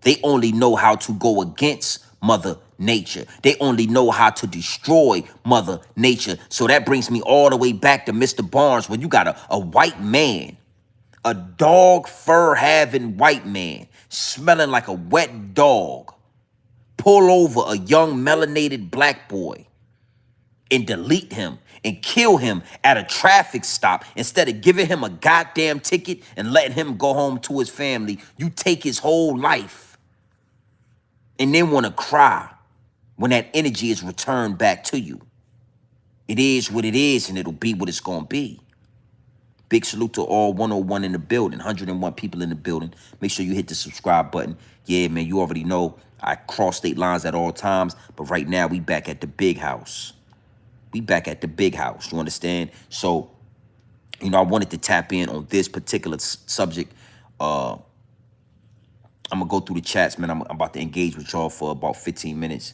They only know how to go against Mother Nature. They only know how to destroy Mother Nature. So that brings me all the way back to Mr. Barnes, when you got a white man, a dog fur having white man, smelling like a wet dog, pull over a young melanated black boy and delete him and kill him at a traffic stop. Instead of giving him a goddamn ticket and letting him go home to his family, you take his whole life and then want to cry when that energy is returned back to you. It is what it is, and it'll be what it's going to be. Big salute to all 101 in the building, 101 people in the building. Make sure you hit the subscribe button. Yeah, man, you already know I cross state lines at all times, but right now we back at the big house. We back at the big house, you understand? So, I wanted to tap in on this particular subject. I'm going to go through the chats, man. I'm about to engage with y'all for about 15 minutes.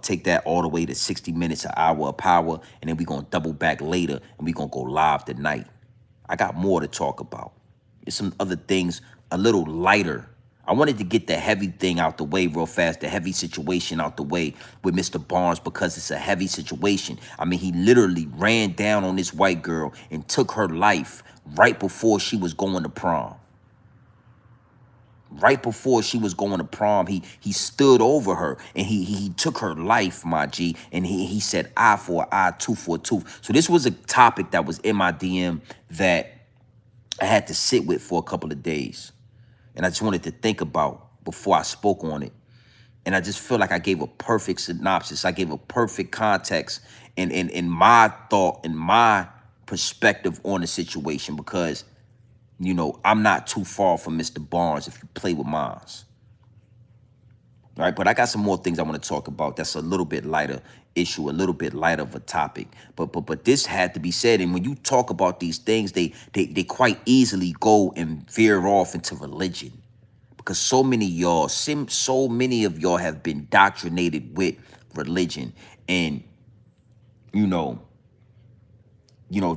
Take that all the way to 60 minutes, an hour of power, and then we're going to double back later, and we're going to go live tonight. I got more to talk about. There's some other things a little lighter. I wanted to get the heavy thing out the way real fast, the heavy situation out the way with Mr. Barnes, because it's a heavy situation. I mean, he literally ran down on this white girl and took her life right before she was going to prom. Right before she was going to prom, he stood over her and he took her life, my G. And he said, eye for an eye, tooth for a tooth. So this was a topic that was in my DM that I had to sit with for a couple of days. And I just wanted to think about before I spoke on it. And I just feel like I gave a perfect synopsis. I gave a perfect context in my thought and my perspective on the situation, because I'm not too far from Mr. Barnes if you play with mines. All right, but I got some more things I want to talk about. That's a little bit lighter issue, a little bit lighter of a topic. But this had to be said. And when you talk about these things, they quite easily go and veer off into religion, because so many of y'all have been indoctrinated with religion. And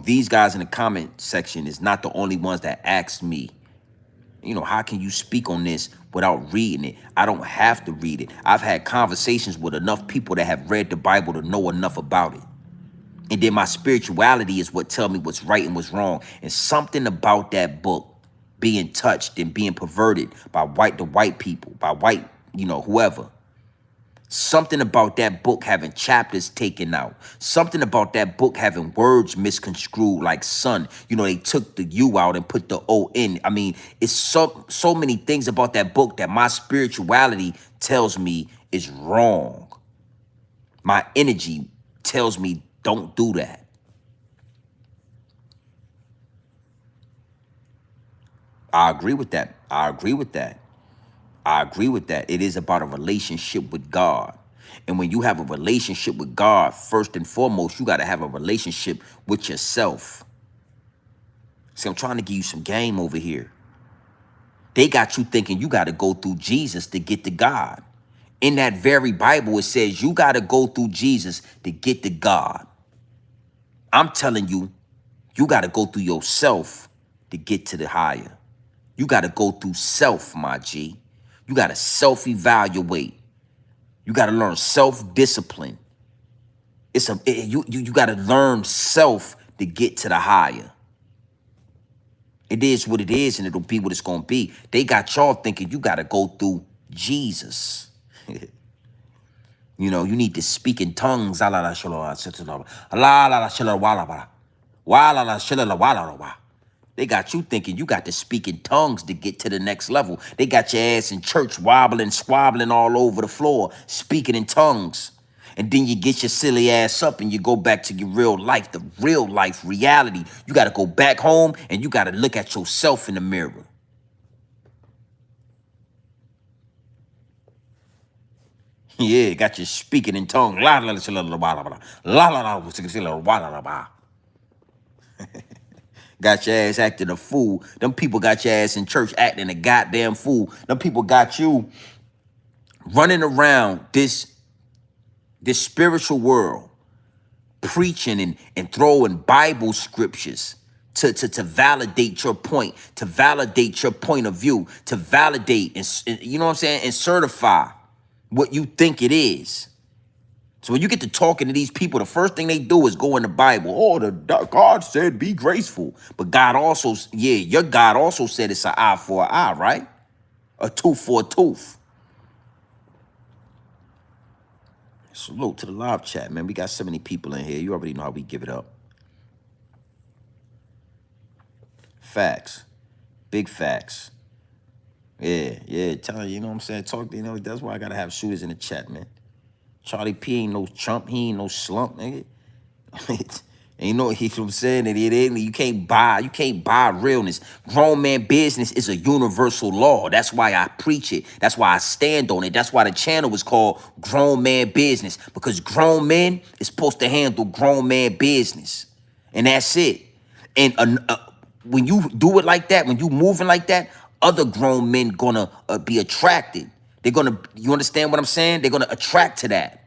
these guys in the comment section is not the only ones that asked me You know, how can you speak on this without reading it? I don't have to read it. I've had conversations with enough people that have read the Bible to know enough about it. And then my spirituality is what tell me what's right and what's wrong. And something about that book being touched and being perverted by white people, by white, you know, whoever. Something about that book having chapters taken out. Something about that book having words misconstrued, like son. You know, they took the U out and put the O in. I mean, it's so many things about that book that my spirituality tells me is wrong. My energy tells me don't do that. I agree with that. I agree with that. I agree with that. It is about a relationship with God. And when you have a relationship with God, first and foremost, you got to have a relationship with yourself. See, I'm trying to give you some game over here. They got you thinking you got to go through Jesus to get to God. In that very Bible, it says you got to go through Jesus to get to God. I'm telling you, you got to go through yourself to get to the higher. You got to go through self, my G. You got to self-evaluate. You got to learn self-discipline. You got to learn self to get to the higher. It is what it is, and it'll be what it's going to be. They got y'all thinking you got to go through Jesus. You know, you need to speak in tongues. They got you thinking you got to speak in tongues to get to the next level. They got your ass in church wobbling, squabbling all over the floor, speaking in tongues. And then you get your silly ass up and you go back to your real life, the real life reality. You got to go back home and you got to look at yourself in the mirror. Yeah, got you speaking in tongues. Got your ass acting a fool. Them people got your ass in church acting a goddamn fool. Them people got you running around this spiritual world, preaching and throwing Bible scriptures to validate your point, to validate your point of view, to validate and you know what I'm saying, and certify what you think it is. So when you get to talking to these people, the first thing they do is go in the Bible. Oh, God said be graceful. But God also, yeah, your God also said it's an eye for an eye, right? A tooth for a tooth. Salute to the live chat, man. We got so many people in here. You already know how we give it up. Facts. Big facts. Yeah. Tell you know what I'm saying? Talk, you know, that's why I gotta have shooters in the chat, man. Charlie P ain't no chump. He ain't no slump, nigga. Ain't no, he from saying that you can't buy realness. Grown man business is a universal law. That's why I preach it. That's why I stand on it. That's why the channel is called Grown Man Business, because grown men is supposed to handle grown man business, and that's it. And when you do it like that, when you moving like that, other grown men gonna be attracted. They're gonna, you understand what I'm saying? They're gonna attract to that.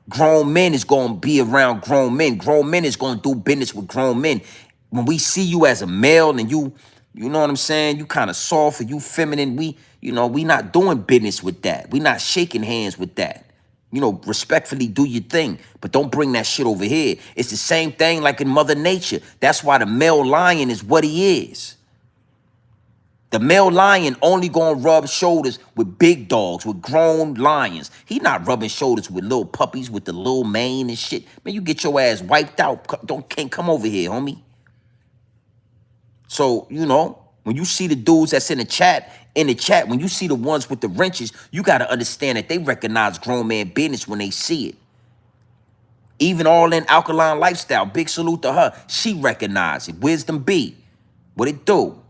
Grown men is going to be around grown men. Grown men is going to do business with grown men. When we see you as a male and you know what I'm saying, you kind of soft or you feminine, we not doing business with that. We not shaking hands with that. You know, respectfully do your thing, but don't bring that shit over here. It's the same thing like in Mother Nature. That's why the male lion is what he is. The male lion only gonna rub shoulders with big dogs, with grown lions. He not rubbing shoulders with little puppies with the little mane and shit. Man, you get your ass wiped out. Can't come over here, homie. So, you know, when you see the dudes that's in the chat, when you see the ones with the wrenches, you gotta understand that they recognize grown man business when they see it. Even all in Alkaline Lifestyle, big salute to her. She recognized it. Wisdom B, what it do?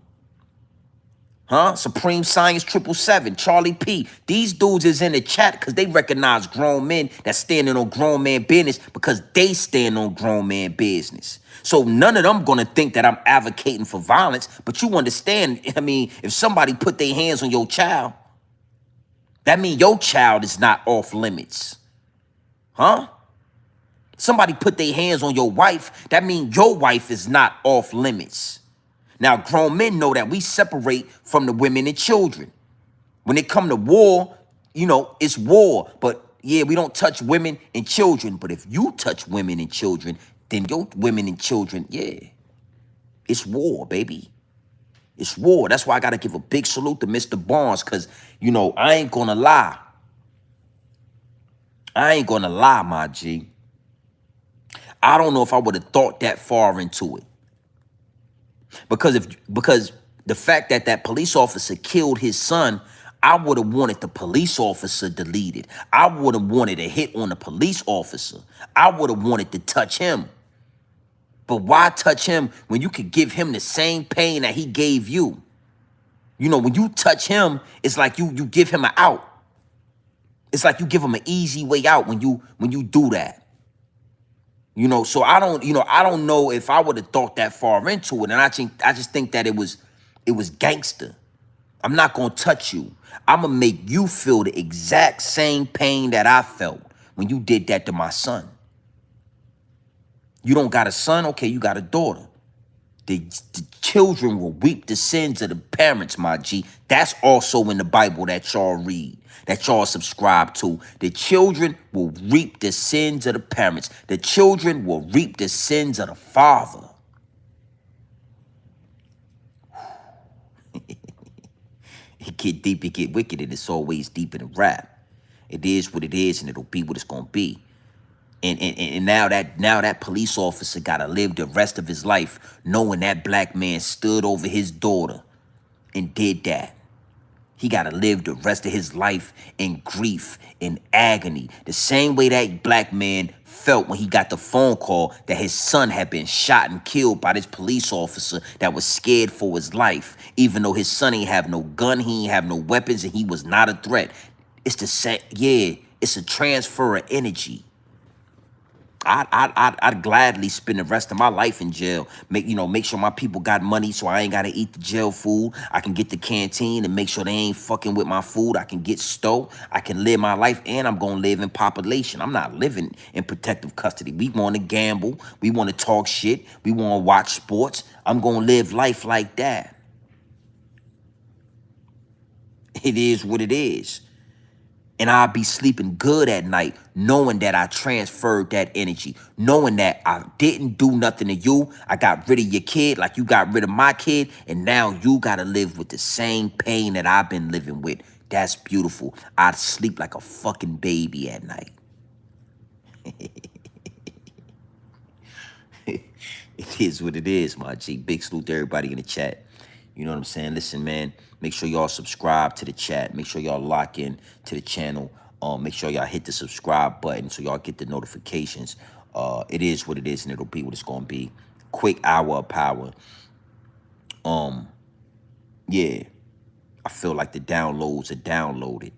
Huh? Supreme Science 777, Charlie P. These dudes is in the chat because they recognize grown men that standing on grown man business because they stand on grown man business. So none of them gonna think that I'm advocating for violence, but you understand, I mean, if somebody put their hands on your child, that means your child is not off limits. Huh? Somebody put their hands on your wife, that means your wife is not off limits. Now, grown men know that we separate from the women and children. When it come to war, you know, it's war. But yeah, we don't touch women and children. But if you touch women and children, then your women and children, yeah, it's war, baby. It's war. That's why I got to give a big salute to Mr. Barnes, because, you know, I ain't going to lie. I ain't going to lie, my G. I don't know if I would have thought that far into it. Because the fact that that police officer killed his son, I would have wanted the police officer deleted. I would have wanted a hit on the police officer. I would have wanted to touch him. But why touch him when you could give him the same pain that he gave you? You know, when you touch him, it's like you give him an out. It's like you give him an easy way out when you do that. You know, so I don't know if I would have thought that far into it. And I just think that it was gangster. I'm not gonna touch you. I'm gonna make you feel the exact same pain that I felt when you did that to my son. You don't got a son? Okay, you got a daughter. The children will reap the sins of the parents, my G. That's also in the Bible that y'all read, that y'all subscribe to. The children will reap the sins of the parents. The children will reap the sins of the father. It get deep, it get wicked, and it's always deep in the rap. It is what it is, and it'll be what it's gonna be. And now that police officer gotta live the rest of his life knowing that black man stood over his daughter and did that. He gotta live the rest of his life in grief, in agony. The same way that black man felt when he got the phone call that his son had been shot and killed by this police officer that was scared for his life. Even though his son ain't have no gun, he ain't have no weapons, and he was not a threat. It's the same, yeah, it's a transfer of energy. I'd gladly spend the rest of my life in jail. Make sure my people got money so I ain't gotta eat the jail food. I can get the canteen and make sure they ain't fucking with my food. I can get stole. I can live my life, and I'm gonna live in population. I'm not living in protective custody. We want to gamble. We want to talk shit. We want to watch sports. I'm gonna live life like that. It is what it is. And I'll be sleeping good at night knowing that I transferred that energy, knowing that I didn't do nothing to you. I got rid of your kid like you got rid of my kid, and now you got to live with the same pain that I've been living with. That's beautiful. I'd sleep like a fucking baby at night. It is what it is, my G. Big salute to everybody in the chat. You know what I'm saying? Listen, man, make sure y'all subscribe to the chat. Make sure y'all lock in to the channel. Make sure y'all hit the subscribe button so y'all get the notifications. It is what it is, and it'll be what it's going to be. Quick hour of power. Yeah, I feel like the downloads are downloaded.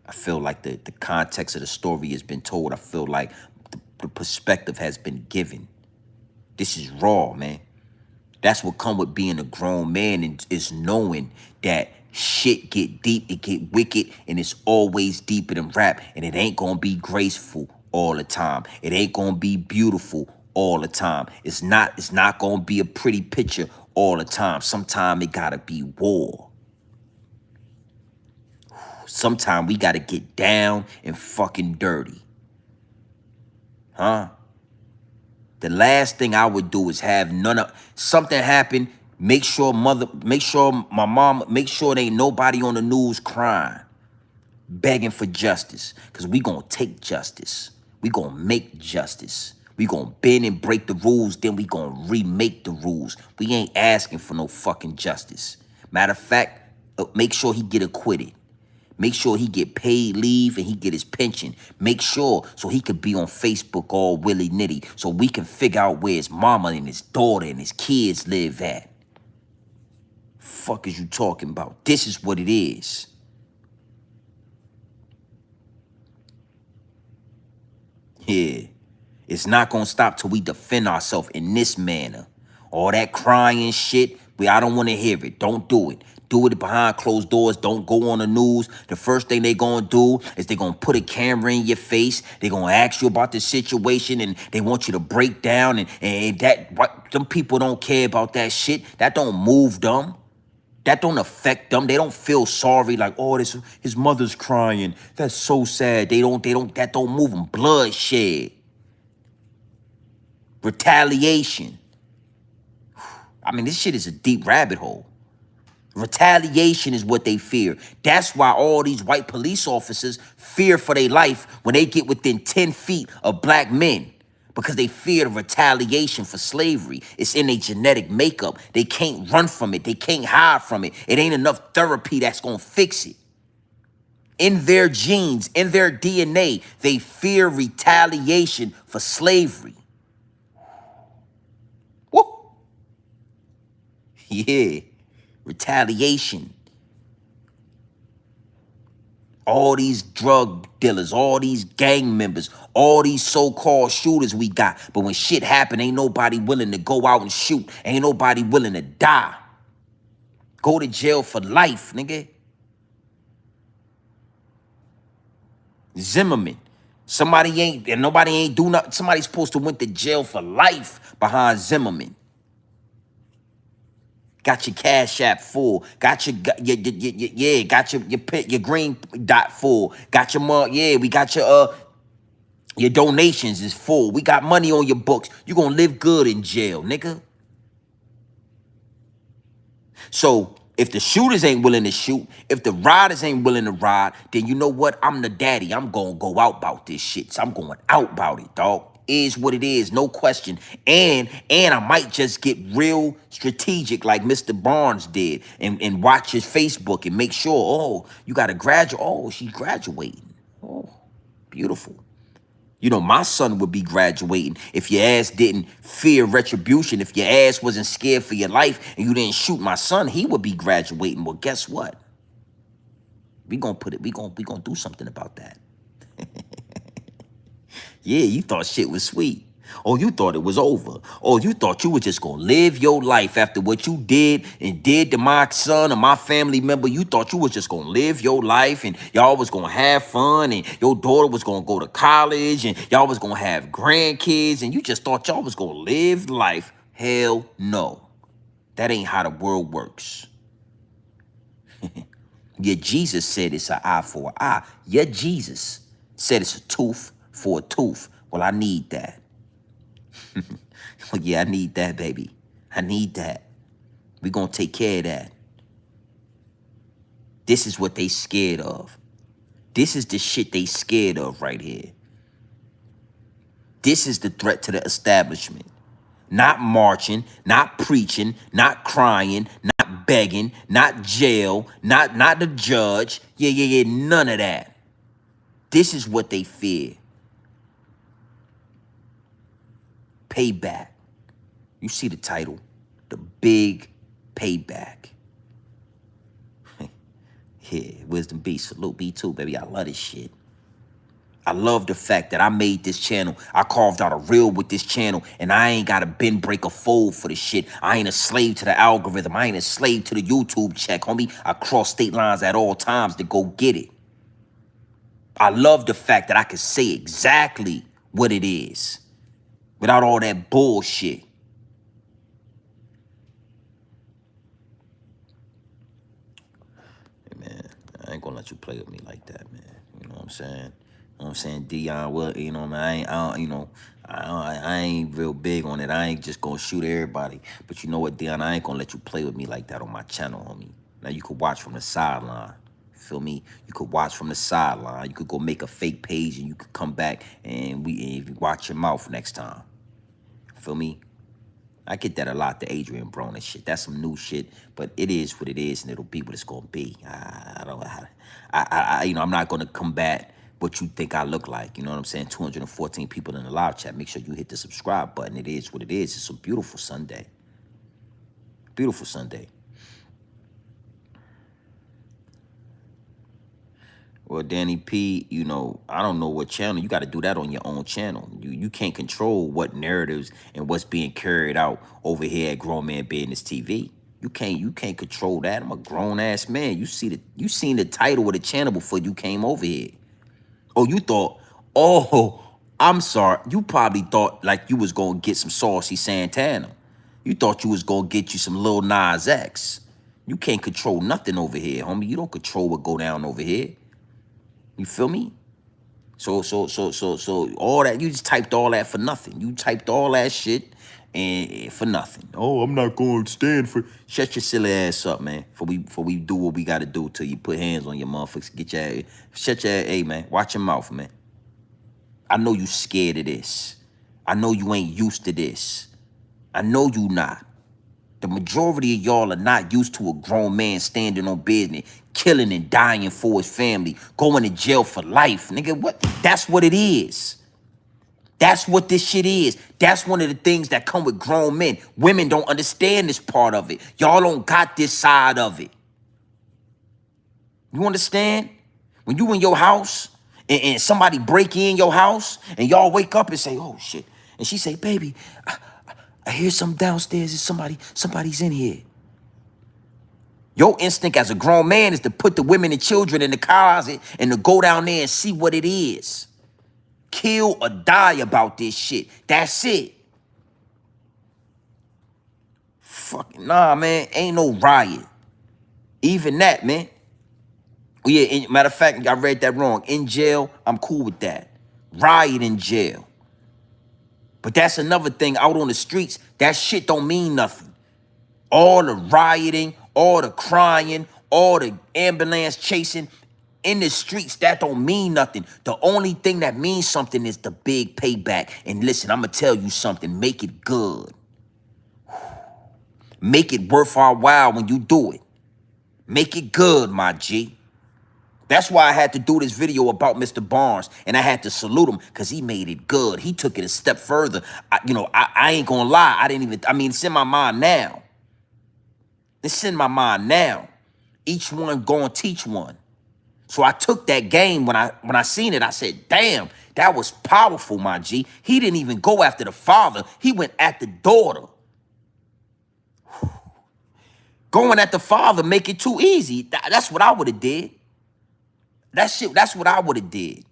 I feel like the context of the story has been told. I feel like the perspective has been given. This is raw, man. That's what come with being a grown man, and is knowing that shit get deep, it get wicked, and it's always deeper than rap, and it ain't gonna be graceful all the time. It ain't gonna be beautiful all the time. It's not gonna be a pretty picture all the time. Sometimes it gotta be war. Sometimes we gotta get down and fucking dirty. Huh? The last thing I would do is have something happen. Make sure my mom, make sure there ain't nobody on the news crying, begging for justice. Because we gonna take justice. We gonna make justice. We gonna bend and break the rules, then we gonna remake the rules. We ain't asking for no fucking justice. Matter of fact, make sure he get acquitted. Make sure he get paid leave and he get his pension. Make sure so he could be on Facebook all willy-nitty so we can figure out where his mama and his daughter and his kids live at. Fuck is you talking about? This is what it is. Yeah. It's not gonna stop till we defend ourselves in this manner. All that crying shit, I don't want to hear it. Don't do it. Do it behind closed doors. Don't go on the news. The first thing they gonna do is they gonna put a camera in your face. They gonna ask you about the situation, and they want you to break down. And that, what, some people don't care about that shit. That don't move them. That don't affect them. They don't feel sorry like, oh, this his mother's crying. That's so sad. That don't move them. Bloodshed. Retaliation. I mean, this shit is a deep rabbit hole. Retaliation is what they fear. That's why all these white police officers fear for their life when they get within 10 feet of black men, because they fear the retaliation for slavery. It's in their genetic makeup. They can't run from it. They can't hide from it. It ain't enough therapy that's going to fix it. In their genes, in their DNA, they fear retaliation for slavery. Woo! Yeah. Retaliation. All these drug dealers, all these gang members, all these so-called shooters we got. But when shit happen, ain't nobody willing to go out and shoot. Ain't nobody willing to die. Go to jail for life, nigga. Zimmerman. Nobody ain't do nothing. Somebody's supposed to went to jail for life behind Zimmerman. Got your Cash App full. Got your green dot full. Got your we got your donations is full. We got money on your books. You gonna live good in jail, nigga. So if the shooters ain't willing to shoot, if the riders ain't willing to ride, then you know what? I'm the daddy. I'm gonna go out about this shit. So I'm going out about it, dog. Is what it is, no question. And I might just get real strategic like Mr. Barnes did and watch his Facebook and make sure, oh, you got to graduate. Oh, she's graduating. Oh, beautiful. You know, my son would be graduating if your ass didn't fear retribution. If your ass wasn't scared for your life and you didn't shoot my son, he would be graduating. Well, guess what? We gonna do something about that. Yeah, you thought shit was sweet. Oh, you thought it was over. Oh, you thought you were just gonna live your life after what you did and did to my son or my family member. You thought you was just gonna live your life and y'all was gonna have fun and your daughter was gonna go to college and y'all was gonna have grandkids and you just thought y'all was gonna live life. Hell no. That ain't how the world works. Yeah, Jesus said it's an eye for an eye. Yeah, Jesus said it's a tooth for a tooth. Well, I need that. Well, yeah, I need that, baby. I need that. We're going to take care of that. This is what they scared of. This is the shit they scared of right here. This is the threat to the establishment. Not marching, not preaching, not crying, not begging, not jail, not the judge. Yeah, none of that. This is what they fear. Payback. You see the title, The Big Payback. Yeah, Wisdom B, salute B too, baby. I love this shit. I love the fact that I made this channel. I carved out a reel with this channel, and I ain't got to bend, break, or fold for this shit. I ain't a slave to the algorithm. I ain't a slave to the YouTube check, homie. I cross state lines at all times to go get it. I love the fact that I can say exactly what it is without all that bullshit. Hey, man, I ain't gonna let you play with me like that, man. You know what I'm saying? You know what I'm saying? Dion, well, you know, man, I ain't real big on it. I ain't just gonna shoot everybody. But you know what, Dion, I ain't gonna let you play with me like that on my channel, homie. Now, you could watch from the sideline. Feel me? You could watch from the sideline. You could go make a fake page and you could come back and we watch your mouth next time. Feel me? I get that a lot, the Adrian Broner shit. That's some new shit, but it is what it is, and it'll be what it's gonna be. You know, I'm not gonna combat what you think I look like. You know what I'm saying? 214 people in the live chat. Make sure you hit the subscribe button. It is what it is. It's a beautiful Sunday. Beautiful Sunday. Well, Danny P, you know, I don't know what channel. You got to do that on your own channel. You can't control what narratives and what's being carried out over here at Grown Man Business TV. You can't control that. I'm a grown ass man. You seen the title of the channel before you came over here. Oh, you thought, oh, I'm sorry. You probably thought like you was gonna get some Saucy Santana. You thought you was gonna get you some Lil Nas X. You can't control nothing over here, homie. You don't control what go down over here. You feel me? So all that, you just typed all that for nothing. You typed all that shit and for nothing. Oh, I'm not going to stand for. Shut your silly ass up, man. Before we do what we got to do till you put hands on your motherfuckers. Get your, shut your, hey, man. Watch your mouth, man. I know you scared of this. I know you ain't used to this. I know you not. The majority of y'all are not used to a grown man standing on business, killing and dying for his family, going to jail for life. Nigga, what? That's what it is. That's what this shit is. That's one of the things that come with grown men. Women don't understand this part of it. Y'all don't got this side of it. You understand? When you in your house and somebody break in your house and y'all wake up and say, oh shit. And she say, baby, I hear something downstairs. Somebody's in here. Your instinct as a grown man is to put the women and children in the closet and to go down there and see what it is. Kill or die about this shit. That's it. Fucking nah, man. Ain't no riot. Even that, man. Oh, yeah, matter of fact, I read that wrong. In jail, I'm cool with that. Riot in jail. But that's another thing. Out on the streets, that shit don't mean nothing. All the rioting, all the crying, all the ambulance chasing in the streets, that don't mean nothing. The only thing that means something is the big payback. And listen, I'm going to tell you something. Make it good. Make it worth our while when you do it. Make it good, my G. That's why I had to do this video about Mr. Barnes, and I had to salute him because he made it good. He took it a step further. I ain't gonna lie. It's in my mind now. It's in my mind now. Each one gonna teach one. So I took that game when I seen it. I said, damn, that was powerful, my G. He didn't even go after the father. He went at the daughter. Going at the father make it too easy. That's what I would have did. That's what I would have did.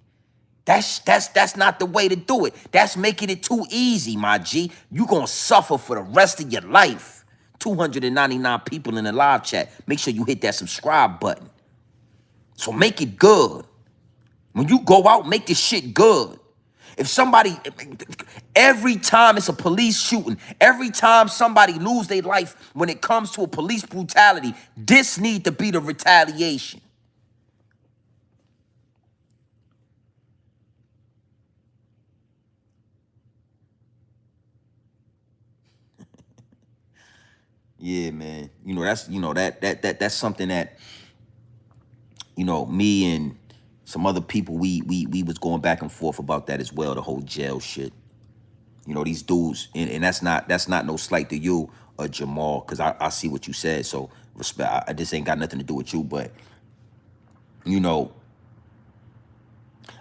That's not the way to do it. That's making it too easy, my G. You gonna suffer for the rest of your life. 299 people in the live chat. Make sure you hit that subscribe button. So make it good. When you go out, make this shit good. If somebody, every time it's a police shooting, every time somebody lose their life when it comes to a police brutality, this need to be the retaliation. Yeah, man. That's something that, me and some other people, we was going back and forth about that as well, the whole jail shit. These dudes, and that's not no slight to you or Jamal, because I see what you said, so respect. This ain't got nothing to do with you, but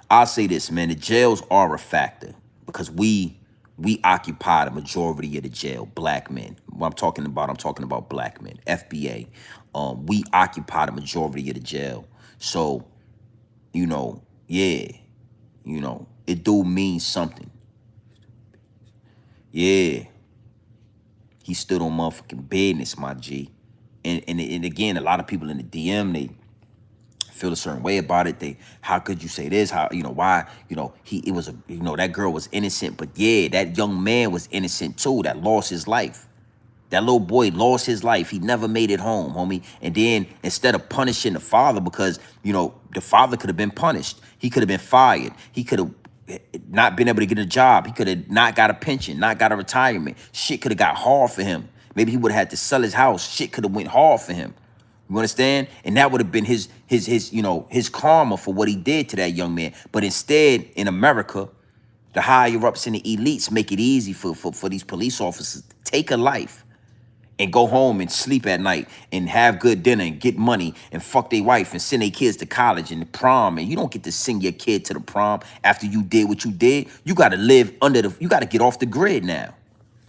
I'll say this, man, the jails are a factor because we occupy the majority of the jail, black men. What I'm talking about black men, FBA. We occupy the majority of the jail. So, yeah, it do mean something. Yeah. He stood on motherfucking business, my G. And again, a lot of people in the DM, they feel a certain way about it. How could you say this? Why? That girl was innocent, but yeah, that young man was innocent too, that lost his life. That little boy lost his life. He never made it home, homie. And then instead of punishing the father, because, the father could have been punished. He could have been fired. He could have not been able to get a job. He could have not got a pension, not got a retirement. Shit could have got hard for him. Maybe he would have had to sell his house. Shit could have went hard for him. You understand? And that would have been his karma for what he did to that young man. But instead, in America, the higher ups and the elites make it easy for these police officers to take a life and go home and sleep at night and have good dinner and get money and fuck their wife and send their kids to college and the prom. And you don't get to send your kid to the prom after you did what you did. You got to live you got to get off the grid now.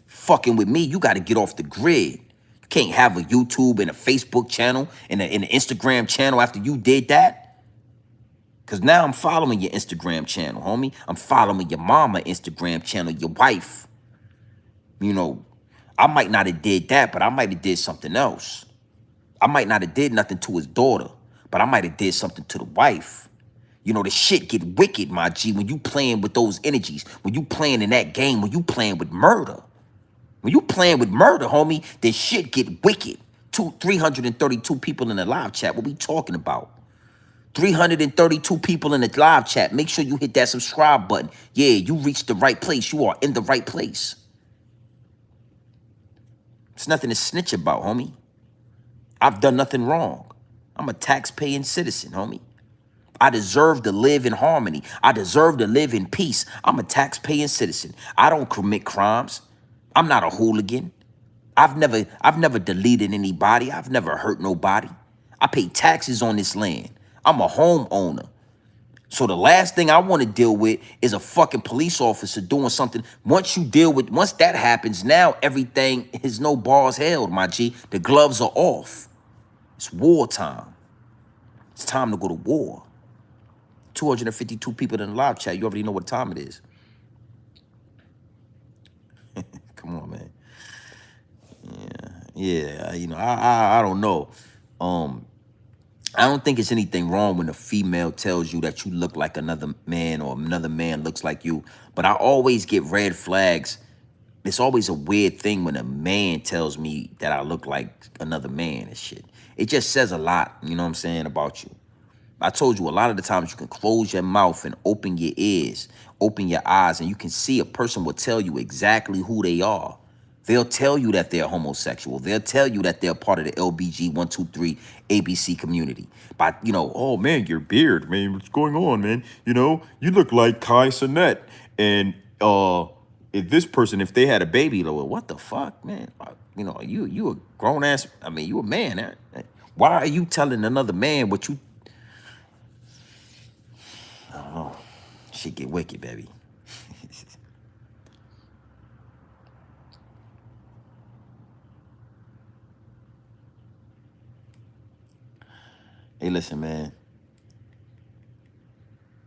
Fucking with me, you got to get off the grid. You Can't have a YouTube and a Facebook channel and an Instagram channel after you did that. Because now I'm following your Instagram channel, homie. I'm following your mama Instagram channel, your wife. You know, I might not have did that, but I might have did something else. I might not have did nothing to his daughter, but I might have did something to the wife. You know, the shit get wicked, my G, when you playing with those energies, when you playing in that game, when you playing with murder. When you playing with murder, homie, the shit get wicked. 332 people in the live chat. What we talking about? 332 people in the live chat. Make sure you hit that subscribe button. Yeah, you reached the right place. You are in the right place. It's nothing to snitch about, homie. I've done nothing wrong. I'm a tax-paying citizen, homie. I deserve to live in harmony. I deserve to live in peace. I'm a tax-paying citizen. I don't commit crimes. I'm not a hooligan. I've never deleted anybody. I've never hurt nobody. I pay taxes on this land. I'm a homeowner. So the last thing I want to deal with is a fucking police officer doing something. Once that happens, now everything is no bars held, my G. The gloves are off. It's wartime. It's time to go to war. 252 people in the live chat. You already know what time it is. Come on, man. Yeah. You know, I don't know. I don't think it's anything wrong when a female tells you that you look like another man or another man looks like you. But I always get red flags. It's always a weird thing when a man tells me that I look like another man and shit. It just says a lot, you know what I'm saying, about you. I told you a lot of the times you can close your mouth and open your ears, open your eyes, and you can see a person will tell you exactly who they are. They'll tell you that they're homosexual. They'll tell you that they're part of the LBG 123 ABC community. But, you know, oh, man, your beard, man, what's going on, man? You know, you look like Kai Cenat. And if this person, if they had a baby, like, well, what the fuck, man? You know, you a grown-ass, I mean, you a man. Eh? Why are you telling another man what you... I don't know. Shit get wicked, baby. Hey, listen, man.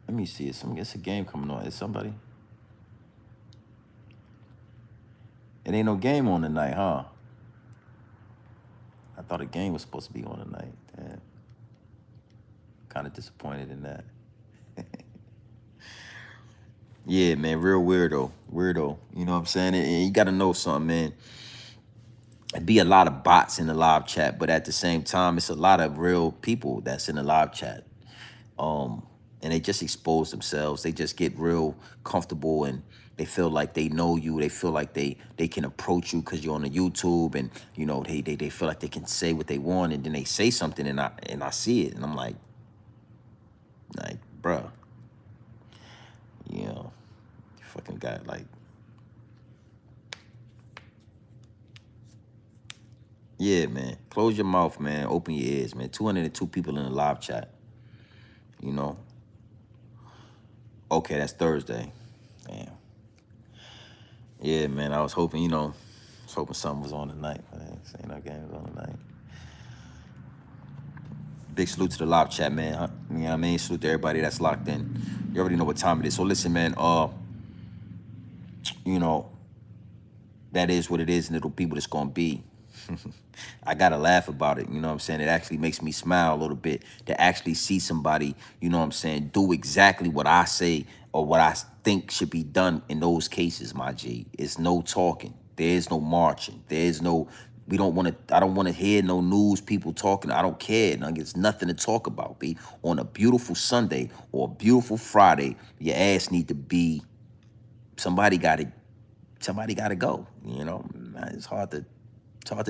Let me see. It's a game coming on. Is somebody? It ain't no game on tonight, huh? I thought a game was supposed to be on tonight. Damn. Kind of disappointed in that. Yeah, man. Real weirdo. Weirdo. You know what I'm saying? And you got to know something, man. It'd be a lot of bots in the live chat, but at the same time, it's a lot of real people that's in the live chat. And they just expose themselves. They just get real comfortable and they feel like they know you. They feel like they can approach you because you're on the YouTube, and you know they feel like they can say what they want, and then they say something and I see it and I'm like, bruh, you know, you fucking got like, yeah, man. Close your mouth, man. Open your ears, man. 202 people in the live chat. You know. Okay, that's Thursday. Damn. Yeah, man. I was hoping, you know, something was on tonight. Ain't no games on tonight. Big salute to the live chat, man. You know what I mean? Salute to everybody that's locked in. You already know what time it is. So listen, man. You know, that is what it is, and it'll be what it's gonna be. I gotta laugh about it, you know what I'm saying? It actually makes me smile a little bit to actually see somebody, you know what I'm saying, do exactly what I say or what I think should be done in those cases, my G. It's no talking. There's no marching. There's no, I don't want to hear no news people talking. I don't care. It's nothing to talk about, B. On a beautiful Sunday or a beautiful Friday, your ass need to be, somebody gotta go, you know? It's hard to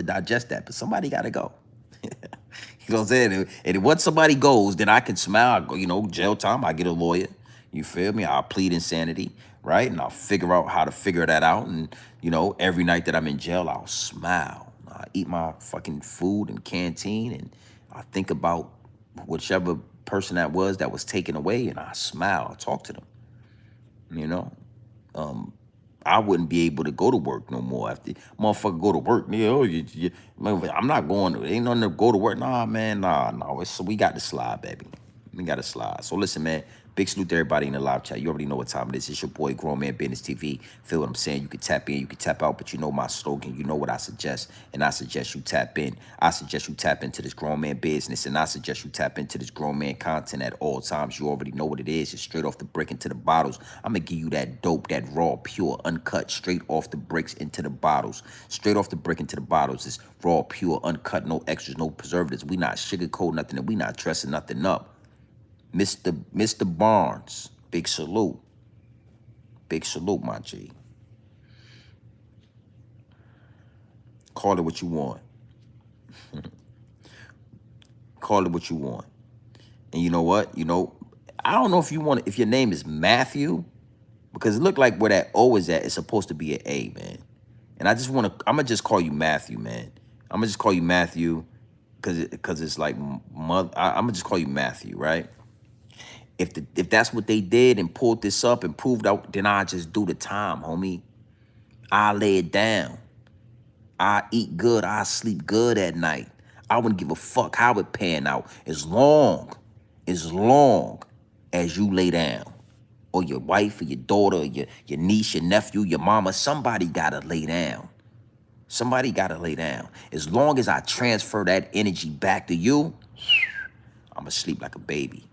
digest that, but somebody got to go. You know what I'm saying? And once somebody goes, then I can smile. I go, you know, jail time, I get a lawyer. You feel me? I'll plead insanity, right? And I'll figure out how to figure that out. And, you know, every night that I'm in jail, I'll smile. I eat my fucking food and canteen, and I think about whichever person that was taken away, and I smile. I talk to them, you know? I wouldn't be able to go to work no more after motherfucker go to work. Nigga, oh, man, I'm not going. Ain't nothing to go to work. Nah, man, nah. We got to slide, baby. We got to slide. So listen, man. Big salute to everybody in the live chat. You already know what time it is. It's your boy, Grown Man Business TV. Feel what I'm saying? You can tap in, you can tap out, but you know my slogan. You know what I suggest, and I suggest you tap in. I suggest you tap into this grown man business, and I suggest you tap into this grown man content at all times. You already know what it is. It's straight off the brick into the bottles. I'm gonna give you that dope, that raw, pure, uncut, straight off the bricks into the bottles. Straight off the brick into the bottles. It's raw, pure, uncut, no extras, no preservatives. We not sugarcoat nothing, and we not dressing nothing up. Mr. Barnes, big salute. Big salute, my G. Call it what you want. Call it what you want. And you know what? You know, I don't know if you want, if your name is Matthew, because it looked like where that O is at, it's supposed to be an A, man. And I just want to, I'm going to just call you Matthew, man. I'm going to just call you Matthew because it's like, I'm going to just call you Matthew, right? If that's what they did and pulled this up and proved out, then I just do the time, homie. I lay it down. I eat good. I sleep good at night. I wouldn't give a fuck how it pan out as long as you lay down. Or your wife or your daughter, or your niece, your nephew, your mama, somebody gotta lay down. Somebody gotta lay down. As long as I transfer that energy back to you, I'ma sleep like a baby.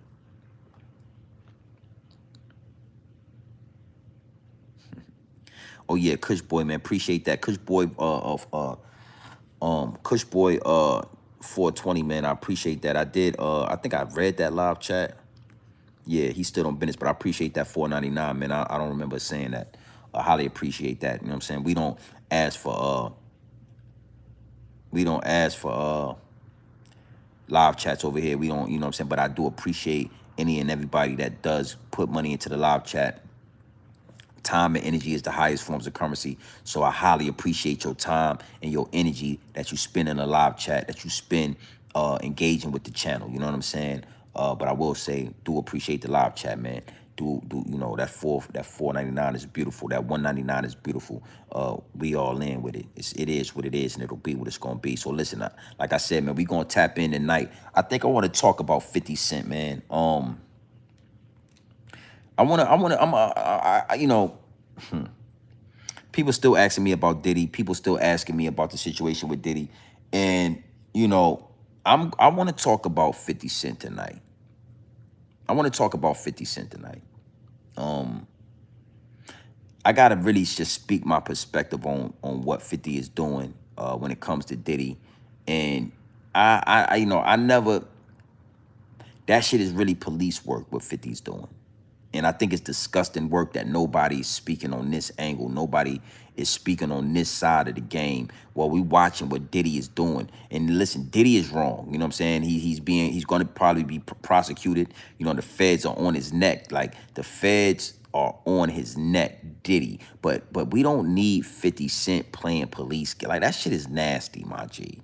Oh yeah, Kush Boy, man, appreciate that. Kush Boy Kush Boy 420, man, I appreciate that. I did I think I read that live chat. Yeah, he stood on business, but I appreciate that 499, man. I don't remember saying that. I highly appreciate that. You know what I'm saying? We don't ask for live chats over here. We don't, you know what I'm saying? But I do appreciate any and everybody that does put money into the live chat. Time and energy is the highest forms of currency. So I highly appreciate your time and your energy that you spend in a live chat, that you spend engaging with the channel. You know what I'm saying? But I will say, do appreciate the live chat, man. Do you know that 499 is beautiful. That 199 is beautiful. We all in with it. It is what it is, and it'll be what it's gonna be. So listen, like I said, man, we gonna tap in tonight. I think I want to talk about 50 Cent, man. You know, people still asking me about Diddy. People still asking me about the situation with Diddy. And, you know, I want to talk about 50 Cent tonight. I want to talk about 50 Cent tonight. I got to really just speak my perspective on what 50 is doing when it comes to Diddy. And I you know, I never, that shit is really police work, what 50's doing. And I think it's disgusting work that nobody's speaking on this angle. Nobody is speaking on this side of the game while we watching what Diddy is doing. And listen, Diddy is wrong. You know what I'm saying? He's going to probably be prosecuted. You know, the feds are on his neck. Like, the feds are on his neck, Diddy. But we don't need 50 Cent playing police. Like, that shit is nasty, my G.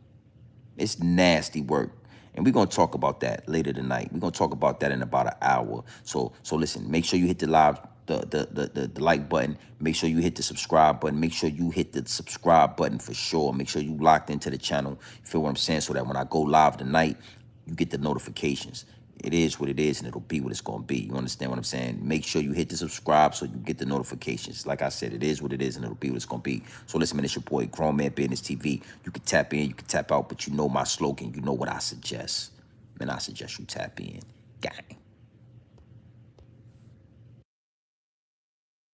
It's nasty work. And we're going to talk about that later tonight. We're going to talk about that in about an hour. So listen, make sure you hit the live, the like button. Make sure you hit the subscribe button. Make sure you hit the subscribe button for sure. Make sure you locked into the channel. You feel what I'm saying? So that when I go live tonight, you get the notifications. It is what it is, and it'll be what it's going to be. You understand what I'm saying? Make sure you hit the subscribe so you get the notifications. Like I said, it is what it is, and it'll be what it's going to be. So listen, man, it's your boy, Grown Man Business TV. You can tap in, you can tap out, but you know my slogan. You know what I suggest. Man, I suggest you tap in. Gang.